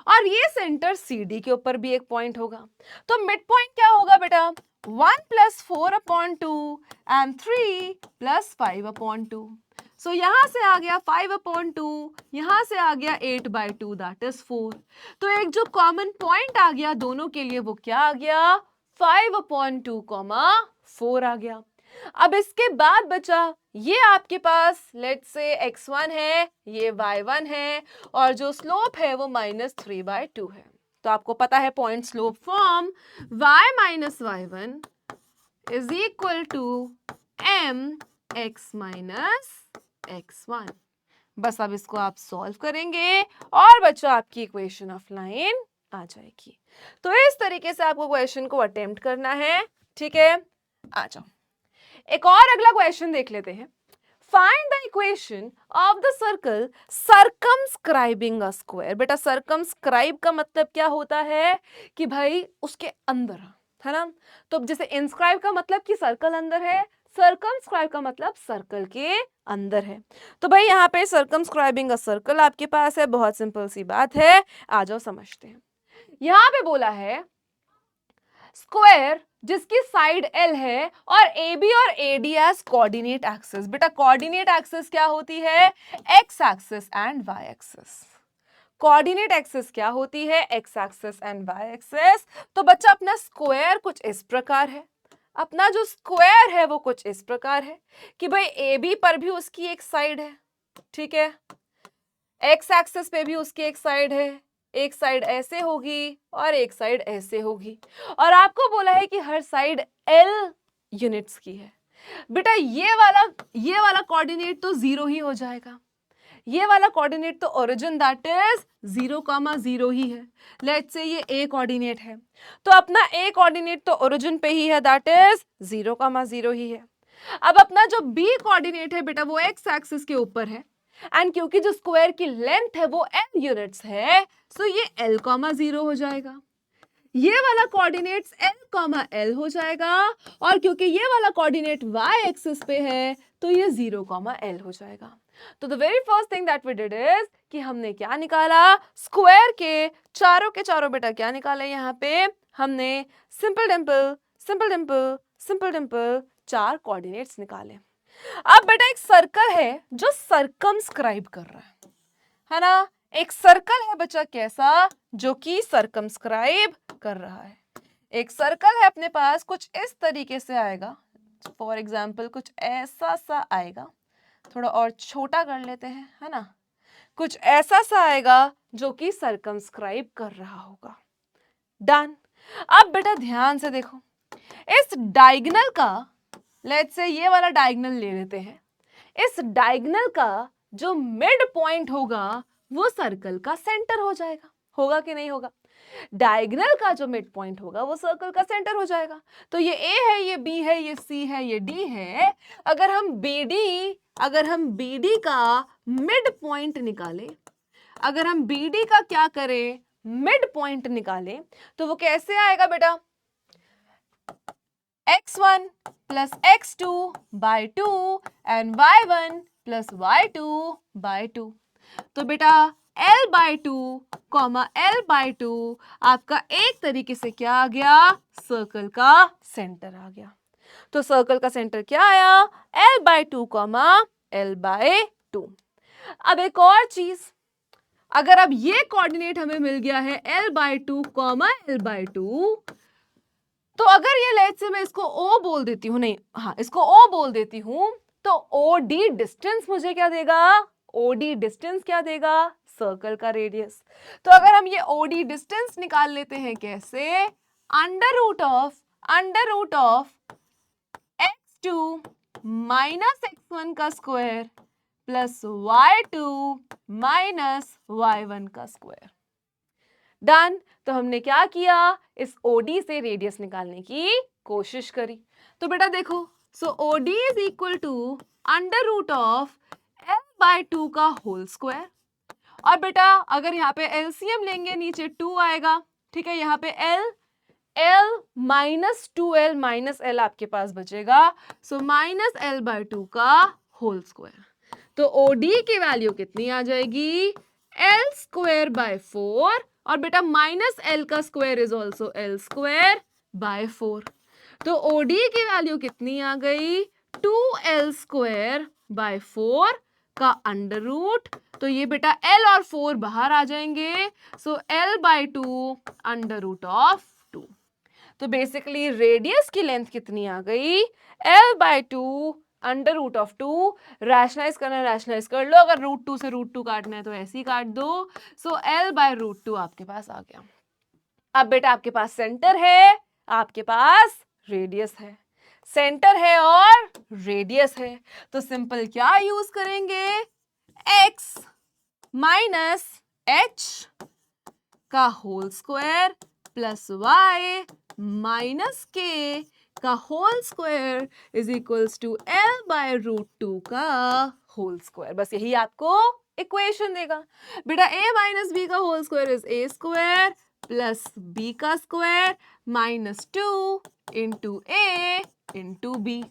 और ये सेंटर सी डी के ऊपर भी एक पॉइंट होगा। तो मिड पॉइंट क्या होगा बेटा, 1 + 4/2 एंड 3 + 5/2। सो यहां से आ गया 5/2, यहां से आ गया 8/2, दैट इज 4। तो एक जो कॉमन पॉइंट आ गया दोनों के लिए वो क्या आ गया, 5/2, 4 आ गया। अब इसके बाद बचा ये आपके पास लेट्स से x1 है, ये y1 है, और जो स्लोप है वो -3/2 है। तो आपको पता है point slope form y - y1 is equal to mx - x1। बस अब इसको आप सॉल्व करेंगे और बच्चों आपकी इक्वेशन ऑफ लाइन आ जाएगी। तो इस तरीके से आपको क्वेश्चन को अटेम्प्ट करना है, ठीक है। आ जाओ, एक और अगला क्वेश्चन देख लेते हैं। Find the equation of the circle circumscribing a square. बेटा सर्कमस्क्राइब का मतलब क्या होता है कि भाई उसके अंदर, है ना। तो जैसे इंस्क्राइब का मतलब कि सर्कल अंदर है, सर्कमस्क्राइब का मतलब सर्कल के अंदर है। तो भाई यहाँ पे सर्कमस्क्राइबिंग अ सर्कल आपके पास है, बहुत सिंपल सी बात है, आ जाओ समझते हैं। यहाँ पे बोला है स्क्वायर जिसकी साइड L है और AB और AD एज कोऑर्डिनेट एक्सिस। बेटा कोऑर्डिनेट एक्सिस क्या होती है, x axis and y axis. Coordinate axis क्या होती है, x axis and y axis. तो बच्चा अपना स्क्वायर कुछ इस प्रकार है, अपना जो स्क्वायर है वो कुछ इस प्रकार है कि भाई AB पर भी उसकी एक साइड है, ठीक है, एक्स एक्सिस पे भी उसकी एक साइड है, एक साइड ऐसे होगी और एक साइड ऐसे होगी, और आपको बोला है कि हर साइड L यूनिट्स की है। बेटा ये वाला कोऑर्डिनेट तो 0 ही हो जाएगा, ये वाला कोऑर्डिनेट तो ओरिजिन दैट इज 0,0 ही है। लेट्स से ये A कोऑर्डिनेट है, तो अपना A कोऑर्डिनेट तो ओरिजिन पे ही है, दैट इज 0,0 ही है। अब अपना जो B कोऑर्डिनेट है बेटा वो एक्स एक्सिस के ऊपर है, एंड क्योंकि जो स्क्वायर की लेंथ है वो L यूनिट्स है, सो ये L,0 हो जाएगा। ये वाला कोऑर्डिनेट्स L,L हो जाएगा, और क्योंकि ये वाला कोऑर्डिनेट y एक्सिस पे है तो ये 0,L हो जाएगा। तो the very first thing that we did is कि हमने क्या निकाला, स्क्वायर के चारों बेटा क्या निकाले, यहाँ पे हमने simple Dimple simple Dimple simple Dimple 4 coordinates निकाले। अब बेटा एक सर्कल है जो सर्कमस्क्राइब कर रहा है ना, एक सर्कल है बच्चा कैसा, जो कि सर्कमस्क्राइब कर रहा है। एक सर्कल है अपने पास, कुछ इस तरीके से आएगा, फॉर एग्जाम्पल कुछ ऐसा सा आएगा, थोड़ा और छोटा कर लेते हैं, है ना, कुछ ऐसा सा आएगा जो कि सर्कमस्क्राइब कर रहा होगा। डन। अब बेटा ध्यान से देखो, इस डायगोनल का लेट्स से ये वाला डायगोनल ले लेते हैं, इस डायगोनल का जो मिड पॉइंट होगा वो सर्कल का सेंटर हो जाएगा, होगा कि नहीं होगा। डायगोनल का जो मिड पॉइंट होगा वो सर्कल का सेंटर हो जाएगा। तो ये A है, ये B है, ये C है, ये D है। अगर हम BD का मिड पॉइंट निकालें, अगर हम BD का क्या करें, मिड पॉइंट निकालें, तो वो कैसे आएगा बेटा, x1 plus x2 by 2 and y1 plus y2 by 2। तो बेटा L/2, L/2 आपका एक तरीके से क्या आ गया, सर्कल का सेंटर आ गया। तो सर्कल का सेंटर क्या आया, l/2 कॉमा l/2। अब एक और चीज, अगर अब ये कोऑर्डिनेट हमें मिल गया है l/2 कॉमा l/2, तो अगर ये लेट से मैं इसको O बोल देती हूँ, नहीं हाँ इसको O बोल देती हूँ, तो OD डिस्टेंस मुझे क्या देगा, OD डिस्टेंस क्या देगा, सर्कल का रेडियस। तो अगर हम ये OD डिस्टेंस निकाल लेते हैं कैसे, under root of x2 minus x1 का square plus y2 minus y1 का स्क्वायर। डन। तो हमने क्या किया, इस OD से रेडियस निकालने की कोशिश करी। तो बेटा देखो, so OD is equal to under root of l/2 का होल स्क्वायर। और बेटा अगर यहाँ पे एलसीएम लेंगे नीचे 2 आएगा, ठीक है, यहाँ पे l minus 2l minus l आपके पास बचेगा, सो माइनस l/2 का होल स्क्वायर। तो OD की वैल्यू कितनी आ जाएगी, l स्क्वायर बाय 4, और बेटा माइनस l का square is also l square by 4। तो OD की वैल्यू कितनी आ गई, 2l स्क्वायर बाय 4 का अंडर रूट, तो ये बेटा l और 4 बाहर आ जाएंगे, सो l/2 अंडर रूट ऑफ 2। तो बेसिकली रेडियस की लेंथ कितनी आ गई, l/2 under root of 2। Rationalise करना रैशनलाइज कर लो, अगर रूट 2 से रूट 2 काटना है तो ऐसे ही काट दो, सो l/√2 आपके पास आ गया। अब बेटा आपके पास सेंटर है, आपके पास रेडियस है, सेंटर है और रेडियस है, तो सिंपल क्या यूज करेंगे, x माइनस h का whole square plus y minus k का whole square is equals to l/√2 का होल स्क्वायर। बस यही आपको इक्वेशन देगा। बेटा a माइनस b का whole square is a square plus b का square minus 2 into a into b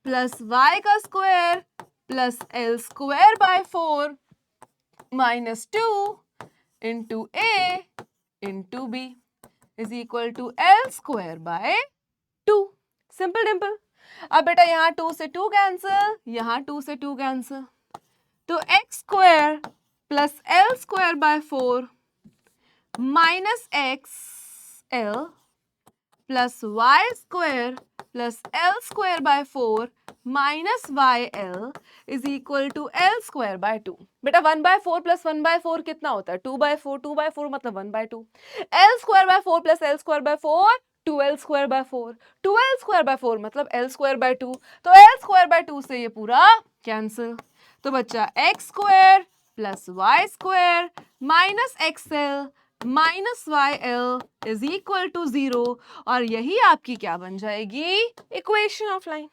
plus y का square plus l square by 4 minus 2 into a into b is equal to l square by 2। Simple dimple. अब बेटा यहाँ 2 से 2 cancel, यहाँ 2 से 2 cancel, तो x square plus l square by 4 minus x l plus Y square plus l square by 4 minus y l is equal to l square by 2। बेटा 1/4 plus 1/4 कितना होता है, 2/4, 2/4 मतलब 1/2। L square by 4 plus l square by 4 2l square by 4, 2l square by 4 मतलब l square by 2, तो l square by 2 से ये पूरा कैंसिल, तो बच्चा x square plus Y square minus x l minus y l is equal to 0, और यही आपकी क्या बन जाएगी, इक्वेशन ऑफ लाइन।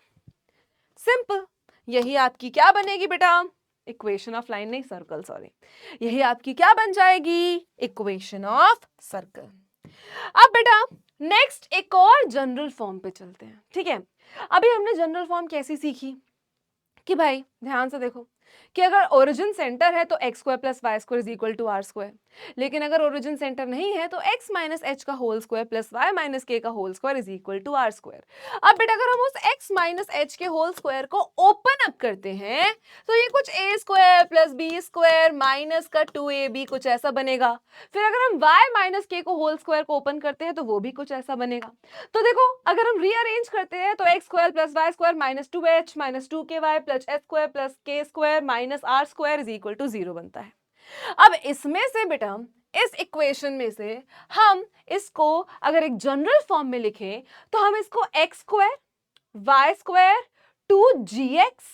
सिंपल। यही आपकी क्या बनेगी बेटा, इक्वेशन ऑफ लाइन नहीं सर्कल, सॉरी, यही आपकी क्या बन जाएगी, इक्वेशन ऑफ सर्कल। अब बेटा नेक्स्ट एक और जनरल फॉर्म पे चलते हैं, ठीक है। अभी हमने जनरल फॉर्म कैसी सीखी कि भाई ध्यान से देखो कि अगर ओरिजिन सेंटर है तो x square plus Y square is equal to r square, लेकिन अगर ओरिजिन सेंटर नहीं है तो x माइनस एच का whole square plus y minus k का whole square is equal to r square. अब बेटा अगर हम उस x माइनस एच के होल स्क्वायर को ओपन अप करते हैं तो ये कुछ a square plus b square minus का 2ab कुछ ऐसा बनेगा। फिर अगर हम y माइनस के को होल स्क्वायर को ओपन करते हैं तो वो भी कुछ ऐसा बनेगा। तो देखो अगर हम रीअरेंज करते हैं तो x square plus Y square minus 2h minus 2ky plus h square plus k square minus r square is equal to 0 बनता है। अब इसमें से बेटा इस इक्वेशन में से हम इसको अगर एक जनरल फॉर्म में लिखें तो हम इसको x square Y square 2gx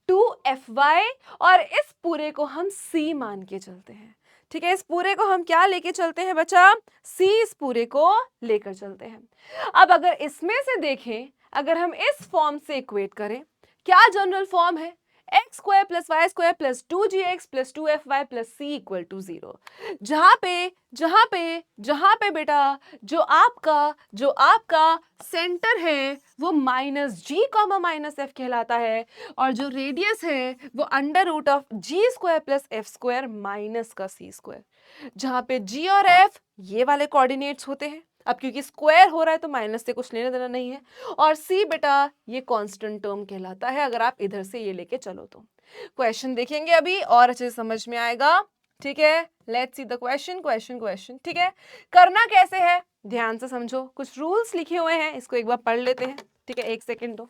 2fy और इस पूरे को हम c मान के चलते हैं, ठीक है। इस पूरे को हम क्या लेके चलते हैं बच्चा, c इस पूरे को लेकर चलते हैं। अब अगर इसमें से देखें, अगर हम इस फॉर्म से इक्वेट करें, क्या जनरल फॉर्म है, x square plus Y square plus 2gx plus 2fy plus c equal to 0। जहां पे बेटा जो आपका सेंटर है वो minus g comma minus f कहलाता है, और जो रेडियस है वो under root of g square plus f square minus का c स्क्वायर, जहां पे g और f ये वाले कोऑर्डिनेट्स होते हैं। अब क्योंकि स्क्वायर हो रहा है तो माइनस से कुछ लेना देना नहीं है। और सी बेटा ये कांस्टेंट टर्म कहलाता है अगर आप इधर से ये लेके चलो तो। क्वेश्चन देखेंगे अभी और अच्छे से समझ में आएगा, ठीक है। Let's see the question question question, ठीक है। करना कैसे है ध्यान से समझो, कुछ रूल्स लिखे हुए हैं, इसको एक बार पढ़ लेते हैं, ठीक है। एक सेकेंड दो।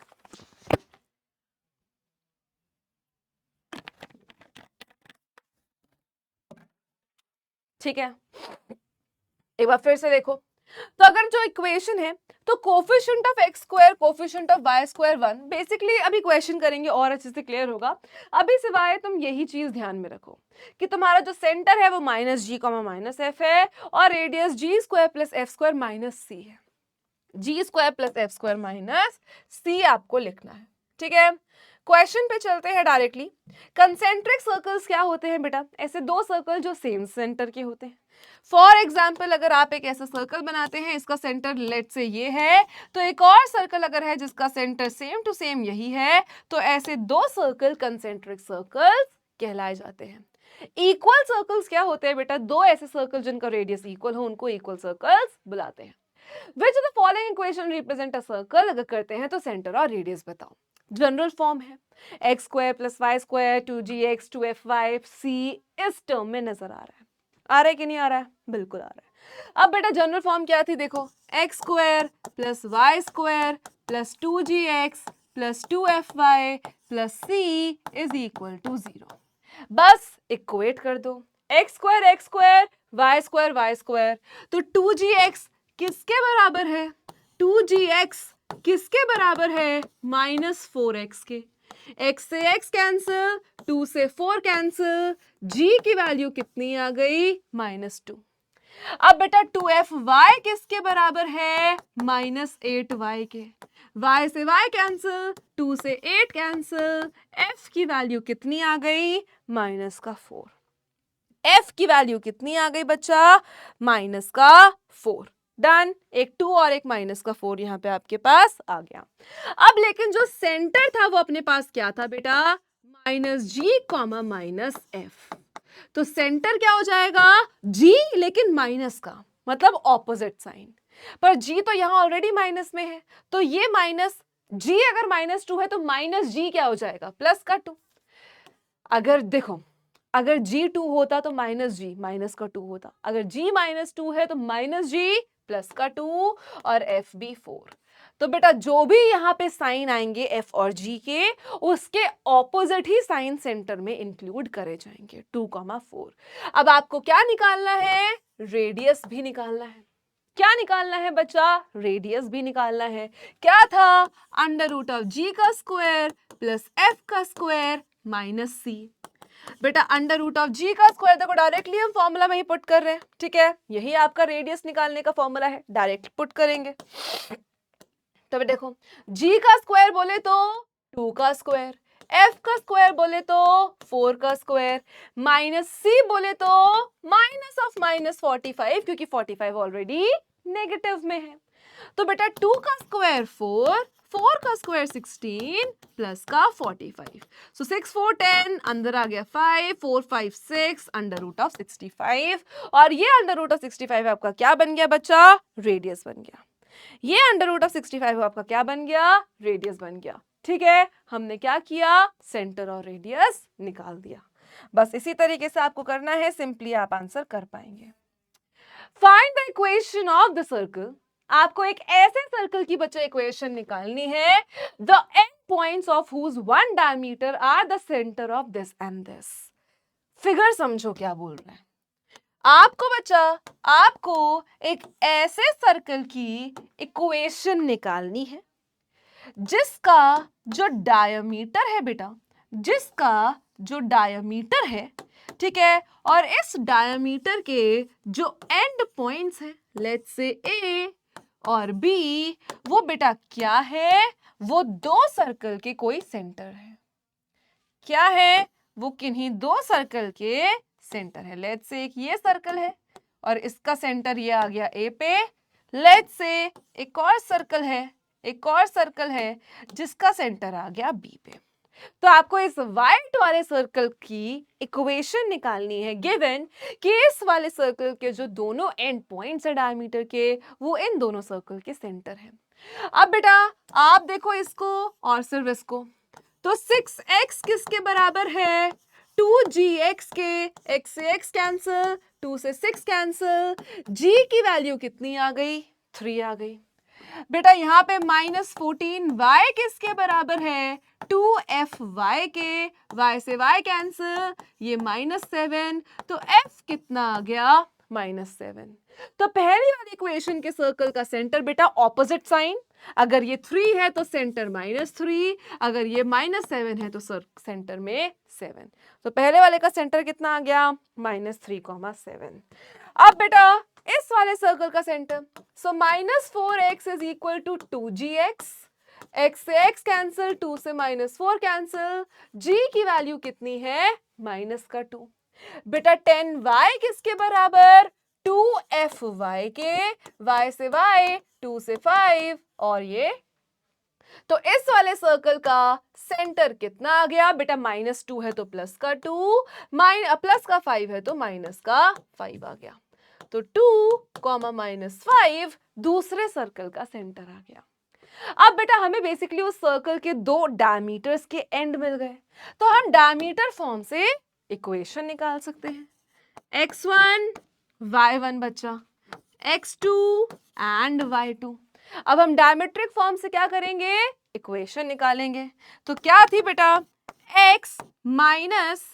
ठीक है, एक बार फिर से देखो। तो अगर जो इक्वेशन है तो coefficient of x square coefficient of y square 1, basically अभी क्वेश्चन करेंगे और अच्छे से क्लियर होगा। अभी सिवाय तुम यही चीज ध्यान में रखो कि तुम्हारा जो सेंटर है वो minus G comma minus F है और radius G square plus F square minus C है। G square plus F square minus C आपको लिखना है, ठीक है। क्वेश्चन पे चलते हैं डायरेक्टली। कंसेंट्रिक सर्कल्स क्या होते हैं बेटा? ऐसे दो सर्कल जो सेम सेंटर के होते हैं। फॉर एग्जाम्पल अगर आप एक ऐसा सर्कल बनाते हैं, इसका सेंटर लेट से ये है, तो एक और सर्कल अगर है जिसका सेंटर सेम टू सेम यही है, तो ऐसे दो सर्कल कंसेंट्रिक सर्कल्स कहलाए जाते हैं। इक्वल सर्कल्स क्या होते हैं बेटा? दो ऐसे सर्कल जिनका रेडियस इक्वल हो उनको इक्वल सर्कल्स बुलाते हैं। Which of the following equation represent a circle? अगर करते हैं तो सेंटर और रेडियस बताओ। जनरल फॉर्म है x square plus Y square 2gx 2fy c इस टर्म में नजर आ रहा है कि नहीं आ रहा है? बिल्कुल आ रहा है। अब बेटा जनरल फॉर्म क्या थी देखो, x square plus Y square plus 2gx plus 2fy plus c is equal to 0। बस इक्वेट कर दो, एक्स स्क्वायर वाई स्क्वायर, तो 2gx किसके बराबर है? 2gx किसके बराबर है? -4x के। x से x कैंसिल, 2 से 4 कैंसिल, g की वैल्यू कितनी आ गई? -2। अब बेटा 2fy किसके बराबर है? -8y के। y से y कैंसिल, 2 से 8 कैंसिल, f की वैल्यू कितनी आ गई? -4। f की वैल्यू कितनी आ गई बच्चा? -4। डन। एक 2 और एक -4 यहां पे आपके पास आ गया। अब लेकिन जो सेंटर था वो अपने पास क्या था बेटा? -g comma -f। तो सेंटर क्या हो जाएगा? g लेकिन माइनस का, मतलब ऑपोजिट साइन। पर g तो यहां ऑलरेडी माइनस में है, तो ये माइनस g अगर -2 है तो -g क्या हो जाएगा? प्लस का 2। अगर देखो, अगर g2 होता तो -g माइनस का 2 होता, अगर g -2 है तो -g प्लस का 2 और f भी 4। तो बेटा जो भी यहाँ पे साइन आएंगे f और g के, उसके ऑपोजिट ही साइन सेंटर में इंक्लूड करे जाएंगे 2,4। अब आपको क्या निकालना है? रेडियस भी निकालना है। क्या निकालना है बच्चा? रेडियस भी निकालना है। क्या था? √g का स्क्वायर प्लस f का स्क्वायर माइनस c। बेटा √g का स्क्वायर देखो डायरेक्टली हम फॉर्मूला में ही पुट कर रहे हैं, ठीक है। यही आपका रेडियस निकालने का फॉर्मूला है, डायरेक्ट पुट करेंगे। तो देखो g का स्क्वायर बोले तो 2 का स्क्वायर, f का स्क्वायर बोले तो 4 का स्क्वायर, माइनस c बोले तो -45 क्योंकि 45 ऑलरेडी नेगेटिव में है। तो बेटा 2 का स्क्वायर 4 का स्क्वायर 16 प्लस का 45। सो 6 4 10, अंदर आ गया 5 4 5 6 √65। और ये √65 आपका क्या बन गया बच्चा? रेडियस बन गया। ये √65 आपका क्या बन गया? रेडियस बन गया। ठीक है, हमने क्या किया? सेंटर और रेडियस निकाल दिया। बस इसी तरीके से आपको करना है, सिंपली आप आंसर कर पाएंगे। Find the equation of the circle. आपको एक ऐसे सर्कल की बच्चा इक्वेशन निकालनी है, the end points of whose one diameter are the centre of this and this. Figure समझो क्या बोल रहे हैं आपको बच्चा। आपको एक ऐसे सर्कल की इक्वेशन निकालनी है जिसका जो डायमीटर है बेटा, जिसका जो डायमीटर है, ठीक है, और इस डायमीटर के जो एंड पॉइंट्स हैं, लेट्स से ए और बी, वो बेटा क्या है? वो दो सर्कल के कोई सेंटर है। क्या है? वो किन्हीं दो सर्कल के सेंटर है। लेट्स से एक ये सर्कल है और इसका सेंटर ये आ गया ए पे। लेट्स से एक और सर्कल है, एक और सर्कल है जिसका सेंटर आ गया बी पे। तो आपको इस वाइट वाले सर्कल की इक्वेशन निकालनी है, गिवन कि इस वाले सर्कल के जो दोनों एंड पॉइंट्स है डायमीटर के वो इन दोनों सर्कल के सेंटर है। अब बेटा आप देखो इसको और सिर्फ इसको, तो 6x किसके बराबर है? 2gx के, x से x कैंसिल, 2 से 6 कैंसिल, g की वैल्यू कितनी आ गई? 3 आ गई। बेटा यहाँ पे -14y किसके बराबर है? 2fy के, y से y कैंसिल, ये -7, तो f कितना आ गया? -7। तो पहली वाली इक्वेशन के सर्कल का सेंटर बेटा ऑपोजिट साइन, अगर ये 3 है तो सेंटर -3, अगर ये -7 है तो सेंटर में 7। तो पहले वाले का सेंटर कितना आ गया? -3,7। अब बेटा इस वाले सर्कल का centre, so -4x is equal to 2gx, x से x कैंसिल, 2 से -4 कैंसिल, g की वैल्यू कितनी है? -2। बेटा 10y किसके बराबर? 2fy के, y से y, 2 से 5, और ये, तो इस वाले सर्कल का सेंटर कितना आ गया? बेटा -2 है तो प्लस का 2, प्लस का 5 है तो माइनस का 5 आ गया। तो 2, -5 दूसरे सर्कल का सेंटर आ गया। अब बेटा हमें बेसिकली उस सर्कल के दो डायमीटर्स के एंड मिल गए, तो हम डायमीटर फॉर्म से इक्वेशन निकाल सकते हैं। x1 y1 बच्चा, x2 एंड y2। अब हम डायमेट्रिक फॉर्म से क्या करेंगे? इक्वेशन निकालेंगे। तो क्या थी बेटा? x minus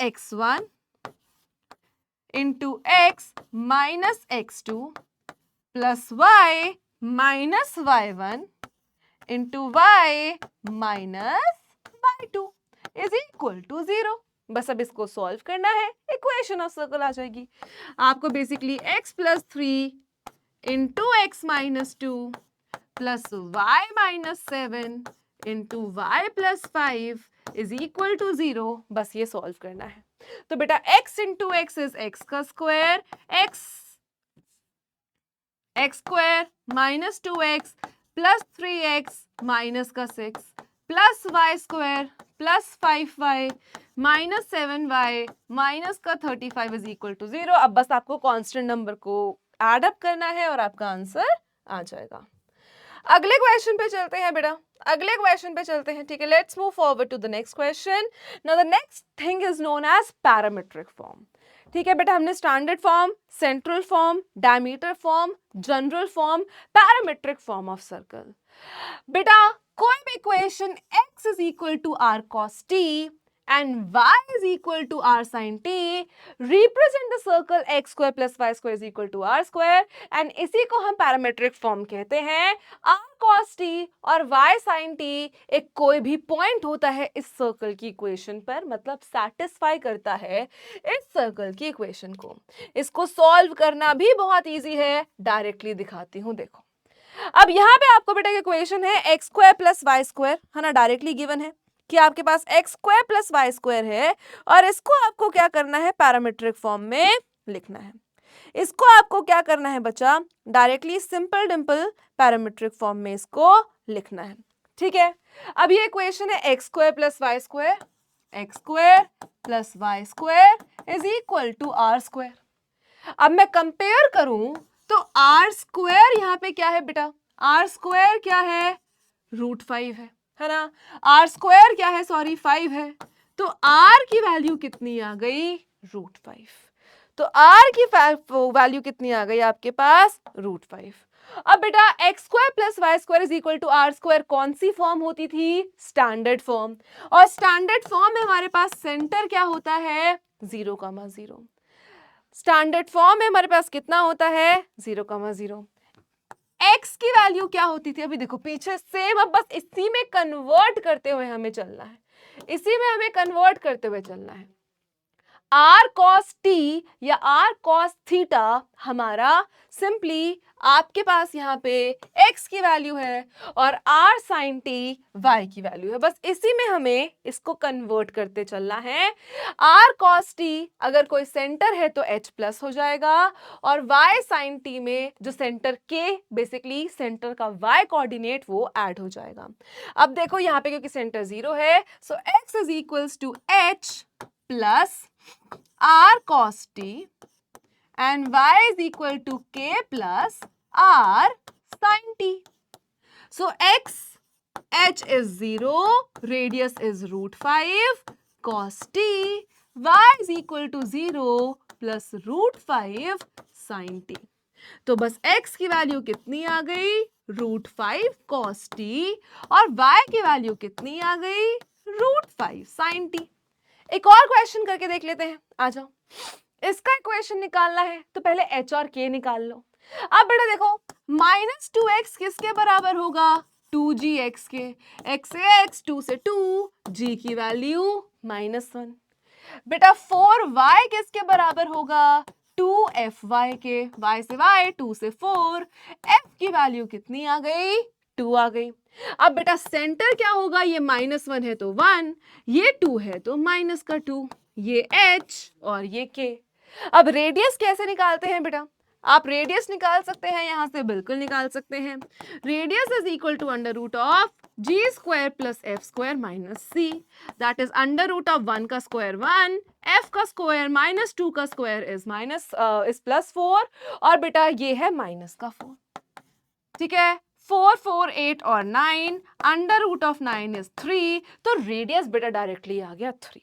x1 into x minus x2 plus y minus y1 into y minus y2 is equal to 0। बस अब इसको सॉल्व करना है, इक्वेशन ऑफ सर्कल आ जाएगी। आपको basically x plus 3 into x minus 2 plus y minus 7 into y plus 5 is equal to 0। बस ये सॉल्व करना है। तो बेटा x into x is x का square, x square minus 2x plus 3x minus का 6 plus y square plus 5y minus 7y minus का 35 is equal to 0। अब बस आपको कांस्टेंट नंबर को एड अप करना है और आपका आंसर आ जाएगा। अगले क्वेश्चन पे चलते हैं बेटा, अगले क्वेश्चन पे चलते हैं। ठीक है, let's move forward to the next question. Now the next thing is known as parametric form. ठीक है बेटा, हमने standard form, central form, diameter form, general form, parametric form of circle. बेटा कोई भी equation x is equal to r cos t and y is equal to r sin t represent the circle x square plus y square is equal to r square and इसी को हम parametric form कहते हैं। r cos t और y sin t एक कोई भी point होता है इस सर्कल की इक्वेशन पर, मतलब सैटिस्फाई करता है इस सर्कल की इक्वेशन को। इसको सॉल्व करना भी बहुत इजी है, डायरेक्टली दिखाती हूँ। देखो अब यहाँ पे आपको बेटा इक्वेशन है x square plus Y square, है ना, डायरेक्टली गिवन है कि आपके पास X square plus Y square है और इसको आपको क्या करना है? पैरामीट्रिक फॉर्म में लिखना है। इसको आपको क्या करना है बच्चा? Directly simple Dimple parametric form में इसको लिखना है। ठीक है, अब ये इक्वेशन है x square plus Y square, x square plus Y square is equal to r square. अब मैं कंपेयर करूं तो आर स्क्वायर यहाँ पे क्या है बेटा? आर स्क्वायर क्या है? √5 है ना। आर स्क्वायर क्या है? सॉरी 5 है। तो आर की वैल्यू कितनी आ गई? √5। तो आर की वैल्यू कितनी आ गई आपके पास? √5। अब बेटा x square plus Y square is equal to r square कौन सी फॉर्म होती थी? Standard form. और स्टैंडर्ड फॉर्म में हमारे पास सेंटर क्या होता है? 0,0। स्टैंडर्ड फॉर्म में हमारे पास कितना होता है? 0,0। x की वैल्यू क्या होती थी? अभी देखो पीछे सेम, अब बस इसी में कन्वर्ट करते हुए हमें चलना है, इसी में हमें कन्वर्ट करते हुए चलना है। आर कॉस टी या आर कॉस थीटा हमारा सिंपली आपके पास यहाँ पे x की वैल्यू है और r साइन टी y की वैल्यू है। बस इसी में हमें इसको कन्वर्ट करते चलना है। r cos t अगर कोई सेंटर है तो h प्लस हो जाएगा और y साइन t में जो सेंटर k बेसिकली सेंटर का y कोऑर्डिनेट वो ऐड हो जाएगा। अब देखो यहाँ पे क्योंकि सेंटर 0 है so x is equals to h plus r cos t and y is equal to k plus r sin t. So x, h is 0, radius is root 5 cos t, y is equal to 0 plus root 5 sin t. तो बस x की value कितनी आ गई? Root 5 cos t और y की value कितनी आ गई? Root 5 sin t. एक और क्वेश्चन करके देख लेते हैं, आ जाओ। इसका इक्वेशन निकालना है तो पहले h और k निकाल लो। अब बेटा देखो -2x किसके बराबर होगा? 2gx के। x से x, 2 से 2, g की वैल्यू -1। बेटा 4y किसके बराबर होगा? 2fy के। y से y, 2 से 4, f की वैल्यू कितनी आ गई? 2 आ गई। अब बेटा सेंटर क्या होगा? ये -1 है तो 1, ये 2 है तो माइनस का 2, ये h और ये k। अब रेडियस कैसे निकालते हैं बेटा? आप रेडियस निकाल सकते हैं, यहां से बिल्कुल निकाल सकते हैं। Radius is equal to under root of g square plus f square minus c, that is under root of 1 का स्क्वायर 1, f का स्क्वायर माइनस 2 का स्क्वायर इज प्लस 4 और बेटा ये है माइनस का 4। ठीक है, 4, 4, 8 और 9, अंडर रूट ऑफ 9 इज 3, तो रेडियस बेटा डायरेक्टली आ गया 3।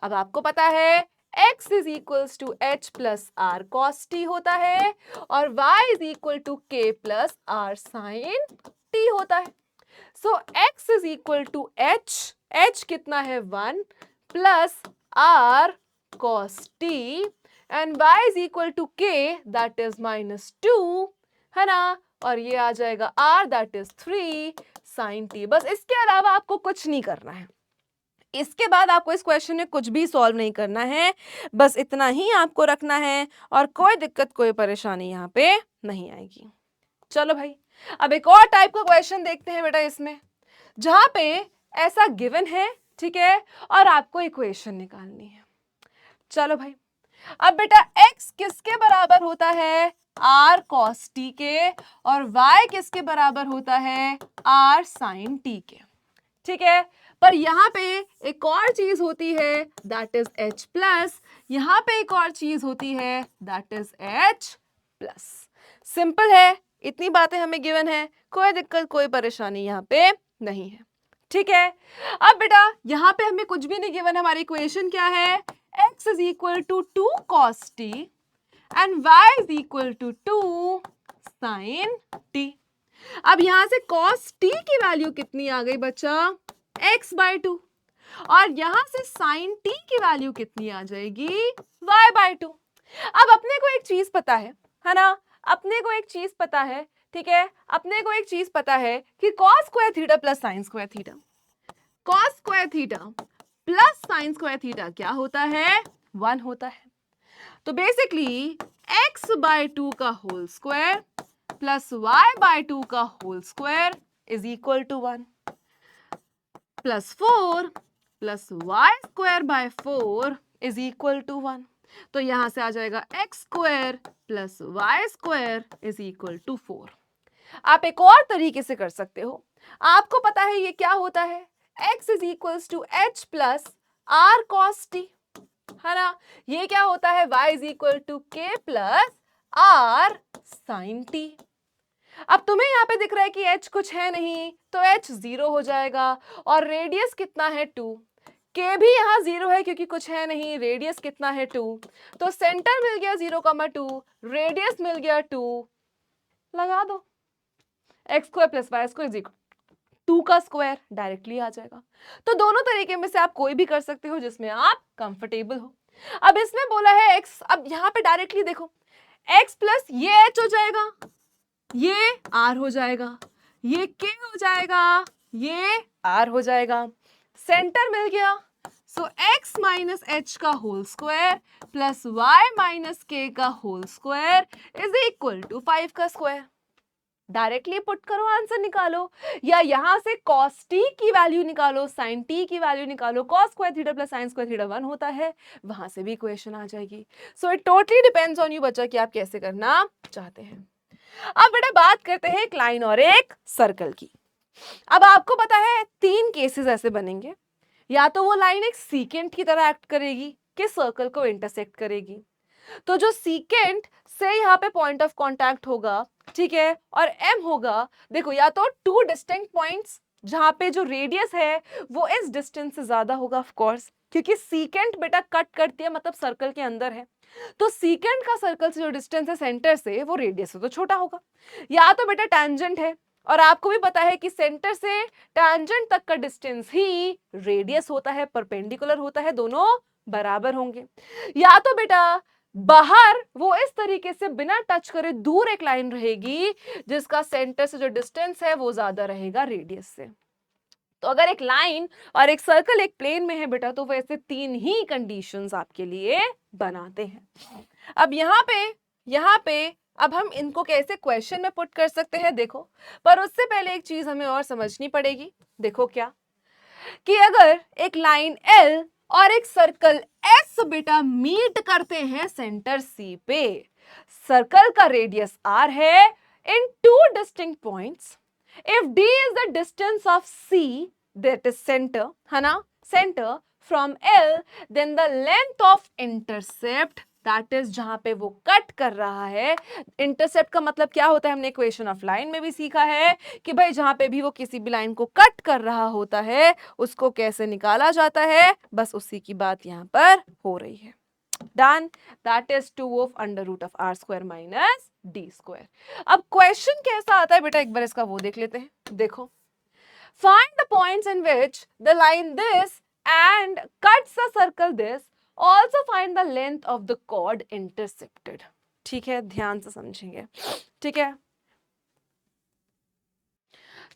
अब आपको पता है x is equals to h plus r cos t होता है और y is equal to k plus r sine t होता है। So x is equal to h कितना है? 1 plus r cos t and y is equal to k that is -2, है ना, और ये आ जाएगा r that is 3 sine t. बस इसके अलावा आपको कुछ नहीं करना है। इसके बाद आपको इस क्वेश्चन में कुछ भी सॉल्व नहीं करना है, बस इतना ही आपको रखना है और कोई दिक्कत कोई परेशानी यहाँ पे नहीं आएगी। चलो भाई, अब एक और टाइप का क्वेश्चन देखते हैं बेटा इसमें, जहां पे ऐसा गिवन है, ठीक है, और आपको इक्वेशन निकालनी है। चलो भाई, अब बेटा x किसके बराबर होता है? r cos t के और y किसके बराबर होता है? r sin t के। ठीक है, पर यहाँ पे एक और चीज होती है दैट इज h प्लस, यहाँ पे एक और चीज होती है that is h plus. Simple है, इतनी बातें हमें गिवन है, कोई दिक्कत कोई परेशानी यहाँ पे नहीं है। ठीक है, अब बेटा यहाँ पे हमें कुछ भी नहीं गिवन, हमारी इक्वेशन क्या है? x is equal to 2 cos t and y is equal to 2 sin t। अब यहां से cos t की वैल्यू कितनी आ गई बच्चा? x/2 और यहां से sin t की वैल्यू कितनी आ जाएगी? y/2। अब अपने को एक चीज पता है ना, अपने को एक चीज पता है, ठीक है, अपने को एक चीज पता है कि cos square theta plus sin square theta, cos square theta plus sin square theta क्या होता है? 1 होता है। तो बेसिकली x/2 का होल स्क्वायर प्लस y/2 का whole square is equal to 1 plus 4 plus y square by 4 is equal to 1। तो यहां से आ जाएगा x square plus y square is equal to 4। आप एक और तरीके से कर सकते हो, आपको पता है ये क्या होता है? x is equals to h plus r cos t, है ना, ये क्या होता है? y is equal to k plus r sin t। अब तुम्हें यहाँ पे दिख रहा है कि h कुछ है नहीं, तो h 0 हो जाएगा और रेडियस कितना है? 2। k भी यहाँ 0 है क्योंकि कुछ है नहीं, रेडियस कितना है? 2। तो सेंटर मिल गया 0,2, रेडियस मिल गया 2, लगा दो x square plus y square is equal 2 का स्क्वायर, डायरेक्टली आ जाएगा। तो दोनों तरीके में से आप कोई भी कर सकते हो जिसमें आप कंफर्टेबल हो। अब इसमें बोला है x, अब यहाँ पे डायरेक्टली देखो x प्लस ये h हो जाएगा, ये r हो जाएगा, ये k हो जाएगा, ये r हो जाएगा, सेंटर मिल गया, सो x माइनस एच का whole square plus y minus k का whole square is equal to 5 का स्क्वायर। डायरेक्टली पुट करो, आंसर निकालो, या यहां से cos t की वैल्यू निकालो, sin t की वैल्यू निकालो। cos square theta plus sin square theta 1 होता है, वहां से भी इक्वेशन आ जाएगी। So it totally depends on you बच्चा कि आप कैसे करना चाहते हैं। अब बेटा बात करते हैं एक लाइन और एक सर्कल की। अब आपको पता है 3 केसेस ऐसे बनेंगे, या तो वो लाइन एक सीकेंट की तरह एक्ट करेगी कि सर्कल को इंटरसेक्ट करेगी। तो जो सीकेंट से यहाँ पे पॉइंट ऑफ कांटेक्ट होगा, ठीक है, और एम होगा, देखो या तो 2 डिस्टिंक्ट पॉइंट्स जहां पे जो रेडियस है वो इस डिस्टेंस से ज्यादा होगा ऑफ कोर्स, क्योंकि सीकेंट बेटा कट करती है, मतलब सर्कल के अंदर है, तो सीकेंट का सर्कल से जो डिस्टेंस है सेंटर से वो रेडियस से तो छोटा होगा। या तो बेटा टैंजेंट है, और आपको भी पता है कि सेंटर से टैंजेंट तक का डिस्टेंस ही रेडियस होता है, परपेंडिकुलर होता है, दोनों बराबर होंगे। या तो बेटा बाहर वो इस तरीके से बिना टच करे दूर एक लाइन रहेगी जिसका सेंटर से जो डिस्टेंस है वो ज्यादा रहेगा रेडियस से। तो अगर एक लाइन और एक सर्कल एक प्लेन में है बेटा, तो वैसे 3 ही कंडीशंस आपके लिए बनाते हैं। अब यहाँ पे अब हम इनको कैसे क्वेश्चन में पुट कर सकते हैं, देखो, पर उससे पहले एक चीज हमें और समझनी पड़ेगी। देखो क्या, कि अगर एक लाइन L और एक सर्कल S बेटा मीट करते हैं सेंटर C पे, सर्कल का रेडियस R है इन 2 distinct points, if D is the distance of C, that is center, है ना, center from L, then the length of intercept, that is जहां पे वो कट कर रहा है। इंटरसेप्ट का मतलब क्या होता है, हमने इक्वेशन ऑफ लाइन में भी सीखा है कि भाई जहां पे भी वो किसी भी लाइन को कट कर रहा होता है उसको कैसे निकाला जाता है, बस उसी की बात यहां पर हो रही है। Done, that is 2 of under root of r square minus d square. अब क्वेश्चन कैसा आता है बेटा, एक बार इसका वो देख लेते हैं। देखो, find the points in which the line this and cuts the circle this, also find the length of the chord intercepted. ठीक है, ध्यान से समझेंगे, ठीक है,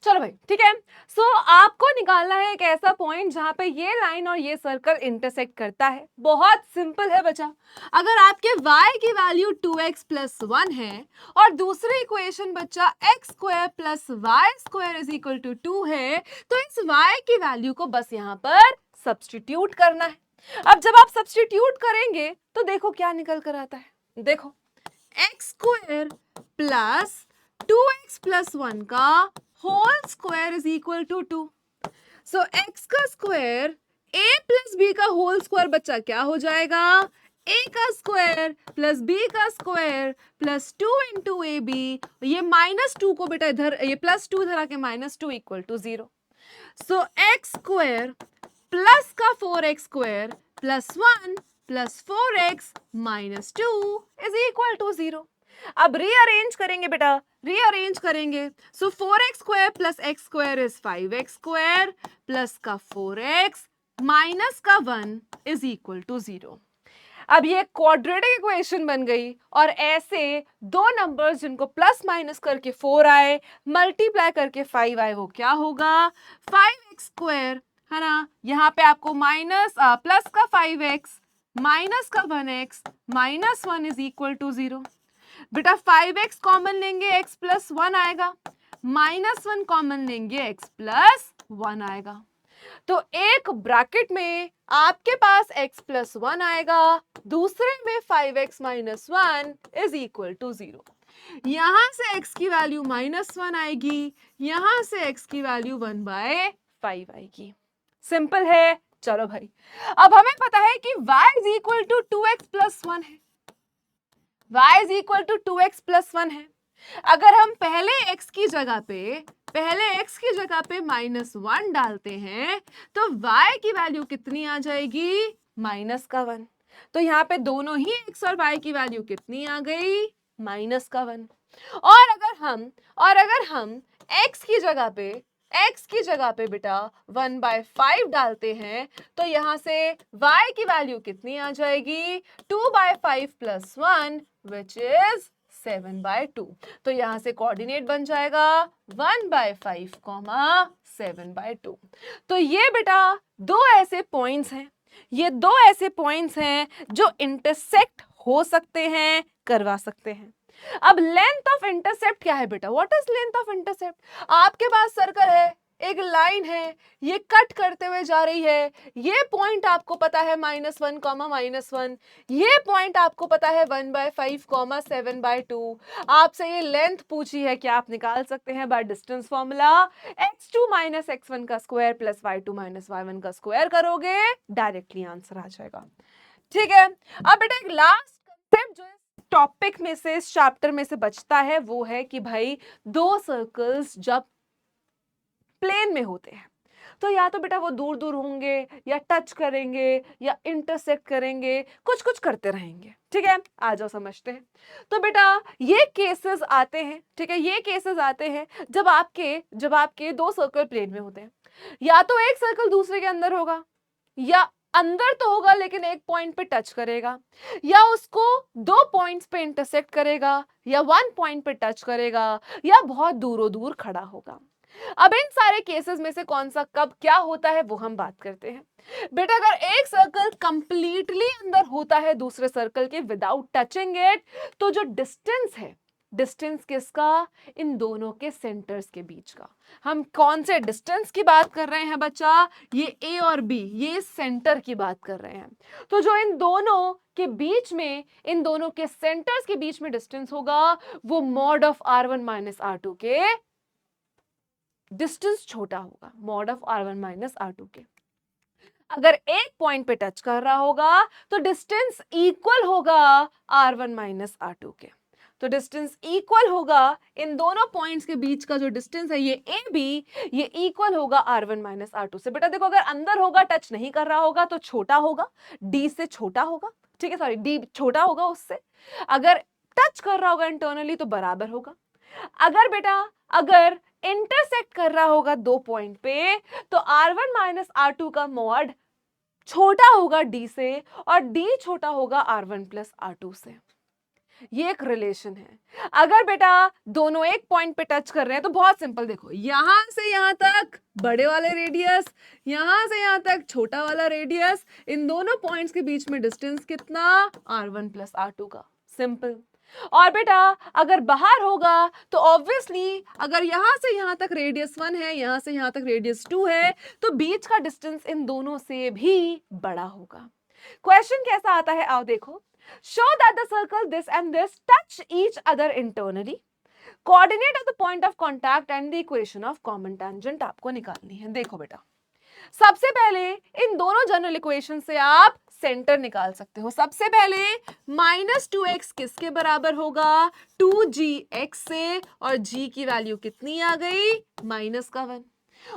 चलो भाई, ठीक है। सो आपको निकालना है एक ऐसा पॉइंट जहां पे ये लाइन और ये सर्कल इंटरसेक्ट करता है। बहुत सिंपल है बच्चा, अगर आपके y की वैल्यू 2x प्लस 1 है और दूसरी इक्वेशन बच्चा x square plus Y square is equal to 2 है, तो इस y की वैल्यू को बस यहाँ पर सब्स्टिट्यूट करना है। अब जब आप सब्स्टिट्यूट करेंगे तो देखो क्या निकल कर आता है, देखो x square plus 2x plus 1 का whole square is equal to 2। So x का स्क्वायर a प्लस b का होल स्क्वायर बच्चा क्या हो जाएगा, a का स्क्वायर प्लस b का square plus 2 into a b, ये -2 को बेटा इधर, ये +2 इधर आके -2 equal to 0। So x square plus का 4x square plus 1 plus 4x minus 2 is equal to 0। अब रीअरेंज करेंगे बेटा, रीअरेंज करेंगे, so 4x square plus x square is 5x square plus का 4x माइनस का 1 इज इक्वल टू 0। अब ये quadratic equation बन गई, और ऐसे दो नंबर्स जिनको प्लस माइनस करके 4 आए, मल्टीप्लाई करके 5 आए, वो क्या होगा, 5x स्क्वायर, है ना, यहाँ पे आपको माइनस प्लस का 5x माइनस का 1x minus 1 is equal to 0। बेटा 5x कॉमन लेंगे x प्लस 1 आएगा, -1 कॉमन लेंगे x प्लस 1 आएगा, तो एक ब्रैकेट में आपके पास x प्लस 1 आएगा, दूसरे में 5x minus 1 is equal to 0। यहां से x की वैल्यू -1 आएगी, यहां से x की वैल्यू 1/5 आएगी। सिंपल है। चलो भाई, अब हमें पता है कि y is equal to 2x plus 1 है, y is equal to 2x plus 1 है। अगर हम पहले x की जगह पे -1 डालते हैं तो y की वैल्यू कितनी आ जाएगी, -1। तो यहाँ पे दोनों ही x और y की वैल्यू कितनी आ गई, -1। और अगर हम x की जगह पे बेटा 1/5 डालते हैं तो यहाँ से y की वैल्यू कितनी आ जाएगी, 2/5 प्लस 1 विच इज 7/2। तो यहाँ से कोऑर्डिनेट बन जाएगा 1/5, 7/2। तो ये बेटा दो ऐसे पॉइंट्स हैं ये दो ऐसे पॉइंट्स हैं जो इंटरसेक्ट हो सकते हैं, करवा सकते हैं। अब लेंथ ऑफ इंटरसेप्ट क्या है बेटा? What is length of intercept? आपके पास सर्कल है, एक लाइन है, ये कट करते हुए जा रही है, ये पॉइंट आपको पता है -1, -1, ये पॉइंट आपको पता है 1/5, 7/2। आपसे ये लेंथ पूछी है, क्या आप निकाल सकते हैं by distance formula? x2 - x1 का स्क्वायर प्लस y2 - y1 का स्क्वायर करोगे, डायरेक्टली आंसर आ जाएगा। ठीक है, अब बेटा एक लास्ट कंसेप्ट जो टॉपिक में से, इस चैप्टर में से बचता है, वो है कि भाई दो सर्कल्स जब प्लेन में होते हैं तो या तो बेटा वो दूर दूर होंगे, या टच करेंगे, या इंटरसेक्ट करेंगे, कुछ कुछ करते रहेंगे। ठीक है, आ जाओ समझते हैं। तो बेटा ये केसेस आते हैं, ठीक है, ये केसेस आते हैं जब आपके दो सर्कल प्लेन में होते हैं। या तो एक सर्कल दूसरे के अंदर होगा, या अंदर तो होगा लेकिन एक पॉइंट पे टच करेगा, या उसको दो पॉइंट्स पे इंटरसेक्ट करेगा, या वन पॉइंट पे टच करेगा, या बहुत दूरों दूर खड़ा होगा। अब इन सारे केसेस में से कौन सा कब क्या होता है वो हम बात करते हैं। बेटा अगर एक सर्कल कंप्लीटली अंदर होता है दूसरे सर्कल के विदाउट टचिंग इट, तो जो डिस्टेंस है, डिस्टेंस किसका? इन दोनों के सेंटर्स के बीच का। हम कौन से डिस्टेंस की बात कर रहे हैं बच्चा? ये ए और बी, ये सेंटर की बात कर रहे हैं। तो जो इन दोनों के बीच में, इन दोनों के सेंटर्स के बीच में डिस्टेंस होगा, वो मॉड ऑफ r1 - r2 के डिस्टेंस छोटा होगा, मॉड ऑफ r1 - r2 के। अगर एक पॉइंट पे टच कर रहा होगा तो डिस्टेंस इक्वल होगा r1 - r2 के। तो डिस्टेंस इक्वल होगा, इन दोनों पॉइंट्स के बीच का जो डिस्टेंस है ये ए बी, ये इक्वल होगा r1 - r2 से। बेटा देखो, अगर अंदर होगा, टच नहीं कर रहा होगा, तो छोटा होगा, डी से छोटा होगा। ठीक है, सॉरी, डी छोटा होगा उससे। अगर टच कर रहा होगा इंटरनली तो बराबर होगा। अगर इंटरसेक्ट कर रहा होगा दो पॉइंट पे, तो r1 - r2 का मॉड छोटा होगा d से, और d छोटा होगा r1 + r2 से। ये एक रिलेशन है। अगर बेटा दोनों एक पॉइंट पे टच कर रहे हैं तो बहुत सिंपल, देखो यहां से यहां तक बड़े वाले रेडियस, यहां से यहां तक छोटा वाला रेडियस, इन दोनों पॉइंट्स के बीच में डिस्टेंस कितना? r1 + r2 का। सिंपल। और बेटा अगर बाहर होगा तो ऑब्वियसली अगर यहां से यहां तक रेडियस 1 है, यहां से यहां तक रेडियस 2 है, तो बीच का डिस्टेंस इन दोनों से भी बड़ा होगा। क्वेश्चन कैसा आता है, आओ देखो। Show that the circle this and this touch each other internally, coordinate of the point of contact and the equation of common tangent आपको निकालनी है। देखो बेटा, सबसे पहले इन दोनों जनरल इक्वेशन से आप सेंटर निकाल सकते हो। सबसे पहले -2x किसके बराबर होगा? 2gx से, और g की वैल्यू कितनी आ गई? -1।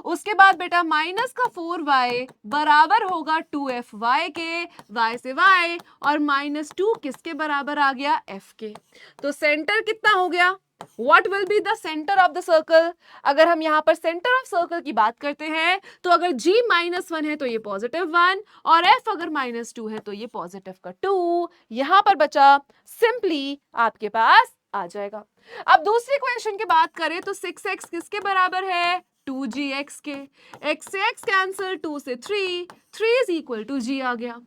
उसके बाद बेटा -4y बराबर होगा 2fy के, y से y, और -2 किसके बराबर आ गया? f के। तो सेंटर कितना हो गया? What will be the center of the circle? अगर हम यहाँ पर सेंटर ऑफ सर्कल की बात करते हैं तो अगर g -1 है तो ये +1, और f अगर -2 है तो ये +2। यहां पर बचा सिंपली आपके पास आ जाएगा। अब दूसरी क्वेश्चन की बात करें तो 6x किसके बराबर है? 2gx के। x से x कैंसिल, 2 से 3 इज इक्वल टू g आ गया।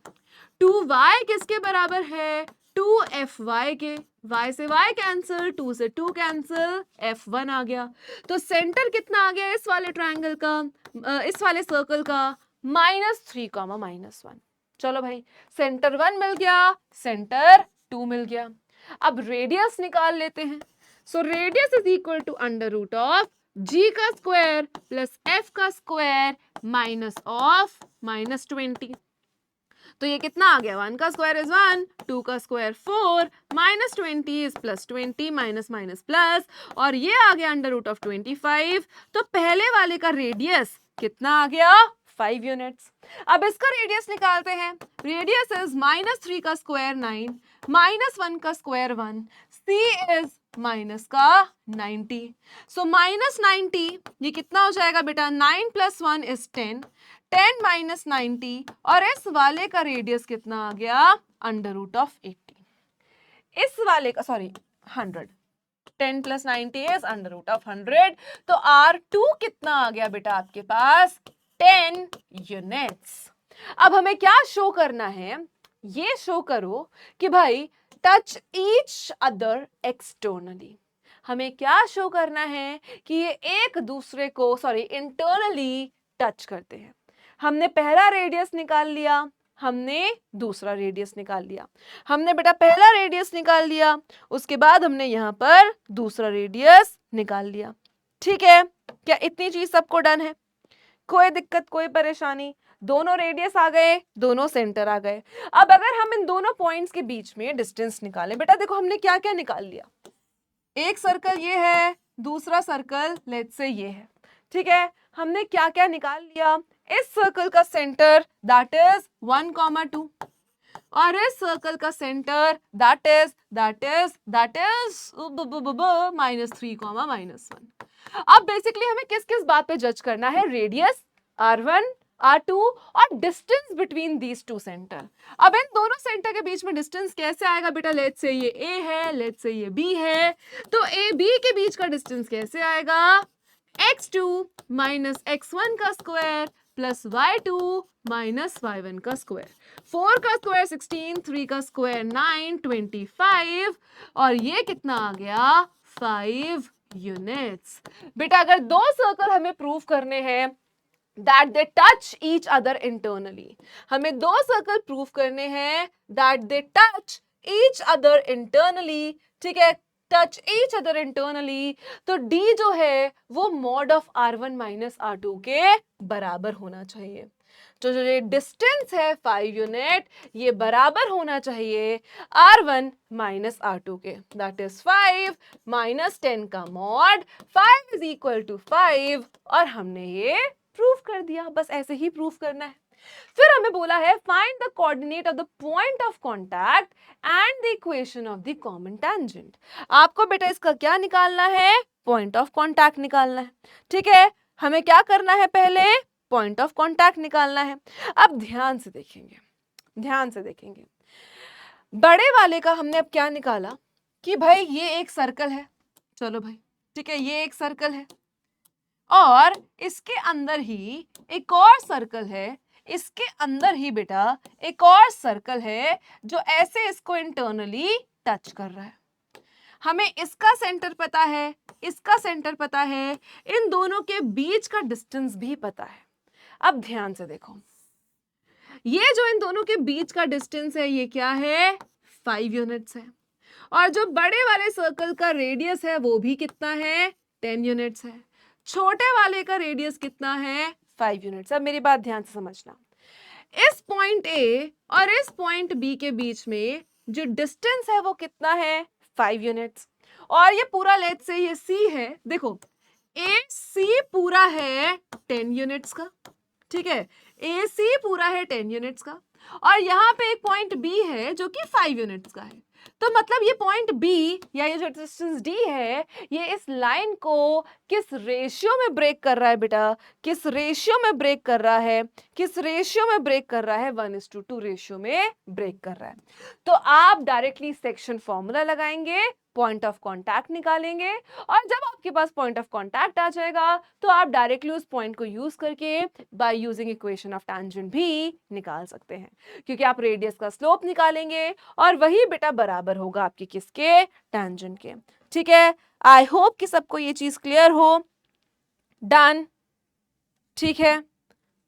2y किसके बराबर है? 2fy के। y से y कैंसिल, 2 से 2 कैंसिल, f1 आ गया। तो सेंटर कितना आ गया इस वाले ट्रायंगल का, इस वाले सर्कल का? -3, -1। चलो भाई, सेंटर 1 मिल गया, सेंटर 2 मिल गया। अब रेडियस निकाल लेते हैं। So radius is equal to √of g का स्क्वायर प्लस f का स्क्वायर माइनस ऑफ -20। तो ये कितना आ गया? 1 का स्क्वायर इज 1, 2 का square 4, -20 is +20, minus minus plus, और ये आ गया √of 25। तो पहले वाले का रेडियस कितना आ गया? 5 यूनिट्स। अब इसका रेडियस निकालते हैं। रेडियस इज -3 का स्क्वायर 9, -1 का स्क्वायर 1, c इज माइनस का 90। सो -90 ये कितना हो जाएगा बेटा? 9 + 1 इज 10, 10 - 90, और इस वाले का रेडियस कितना आ गया? √of 80। इस वाले का, सॉरी, 100। 10 + 90 is √of 100। तो R2 कितना आ गया बेटा आपके पास? 10 यूनिट्स। अब हमें क्या शो करना है, ये शो करो कि भाई टच ईच अदर एक्सटर्नली। हमें क्या शो करना है कि ये एक दूसरे को इंटरनली टच करते हैं। हमने पहला रेडियस निकाल लिया, हमने दूसरा रेडियस निकाल लिया, हमने बेटा पहला रेडियस निकाल लिया, उसके बाद हमने यहां पर दूसरा रेडियस निकाल लिया। ठीक है, क्या इतनी चीज सबको डन है? कोई दिक्कत, कोई परेशानी? दोनों रेडियस आ गए, दोनों सेंटर आ गए। अब अगर हम इन दोनों पॉइंट्स के बीच में डिस्टेंस निकालें, बेटा देखो हमने क्या क्या निकाल लिया। एक सर्कल ये है, दूसरा सर्कल लेट्स से ये है। ठीक है, हमने क्या क्या निकाल लिया। इस सर्कल का सेंटर दैट इज 1,2 और इस सर्कल का सेंटर दैट इज -3, -1। अब बेसिकली हमें किस किस बात पे जज करना है? रेडियस r1, r2 और distance between these two centre. अब इन दोनों सेंटर के बीच में डिस्टेंस कैसे आएगा बेटा? लेट्स से ये a है, लेट्स से ये b है, तो a b के बीच का डिस्टेंस कैसे आएगा? x2 माइनस x1 का square plus y2 minus y1 का स्क्वायर। 4 का स्क्वायर 16, 3 का स्क्वायर 9, 25 और ये कितना आ गया? 5 यूनिट्स। बेटा अगर दो सर्कल हमें प्रूव करने हैं that they touch each other internally, हमें दो सर्कल प्रूव करने हैं that they touch each other internally। ठीक है, टच each other internally, तो D जो है वो mod of R1 minus R2 के बराबर होना चाहिए। तो जो ये डिस्टेंस है 5 यूनिट, ये बराबर होना चाहिए R1 माइनस R2 के। दैट इज 5 माइनस 10 का मॉड, 5 इज इक्वल टू 5 और हमने ये प्रूव कर दिया। बस ऐसे ही प्रूव करना है। फिर हमें बोला है find the coordinate of the point of contact and the equation of the common tangent. आपको बेटा इसका क्या निकालना है? पॉइंट ऑफ कांटेक्ट निकालना है। ठीक है, हमें क्या करना है? पहले पॉइंट ऑफ कांटेक्ट निकालना है। अब ध्यान से देखेंगे, ध्यान से देखेंगे। बड़े वाले का हमने अब क्या निकाला कि भाई ये एक सर्कल है। चलो भाई, ठीक है, ये एक सर्कल है और इसके अंदर ही एक और सर्कल है, इसके अंदर ही बेटा एक और सर्कल है जो ऐसे इसको इंटरनली टच कर रहा है। हमें इसका सेंटर पता है, इसका सेंटर पता है, इन दोनों के बीच का डिस्टेंस भी पता है। अब ध्यान से देखो, ये जो इन दोनों के बीच का डिस्टेंस है ये क्या है? 5 यूनिट्स है। और जो बड़े वाले सर्कल का रेडियस है वो भी कितना है? 10 यूनिट्स है। छोटे वाले का रेडियस कितना है? 5 यूनिट्स। अब मेरी बात ध्यान से समझना, इस पॉइंट ए और इस पॉइंट बी के बीच में जो डिस्टेंस है वो कितना है? 5 यूनिट्स। और ये पूरा लेट्स से ये सी है, देखो ए सी पूरा है 10 यूनिट्स का। ठीक है, ए सी पूरा है 10 यूनिट्स का और यहाँ पे एक पॉइंट बी है जो कि 5 यूनिट्स का है। तो मतलब ये पॉइंट बी या ये जो डिस्टेंस डी है ये इस लाइन को किस रेशियो में ब्रेक कर रहा है बेटा? किस रेशियो में ब्रेक कर रहा है? किस रेशियो में ब्रेक कर रहा है? 1:2 रेशियो में ब्रेक कर रहा है। तो आप डायरेक्टली सेक्शन फॉर्मूला लगाएंगे, पॉइंट ऑफ कांटेक्ट निकालेंगे और जब आपके पास पॉइंट ऑफ कांटेक्ट आ जाएगा तो आप डायरेक्टली उस पॉइंट को यूज करके by using equation of tangent भी निकाल सकते हैं, क्योंकि आप रेडियस का स्लोप निकालेंगे और वही बेटा बराबर होगा आपके किसके? टेंजेंट के। ठीक है, आई होप कि सबको ये चीज क्लियर हो। डन, ठीक है,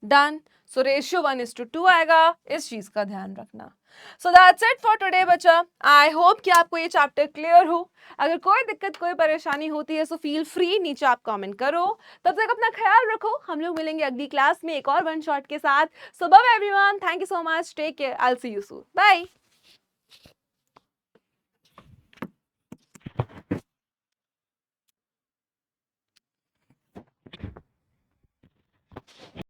डन। सो रेशियो 1:2 आएगा, इस चीज का ध्यान रखना। So that's it for today बच्चा। आई होप कि आपको ये चैप्टर क्लियर हो। अगर कोई दिक्कत, कोई परेशानी होती है सो फील फ्री, नीचे आप कमेंट करो। तब तक अपना ख्याल रखो। हम लोग मिलेंगे अगली क्लास में एक और वन शॉट के साथ। So bye everyone, thank you so much, take care, I will see you soon, bye.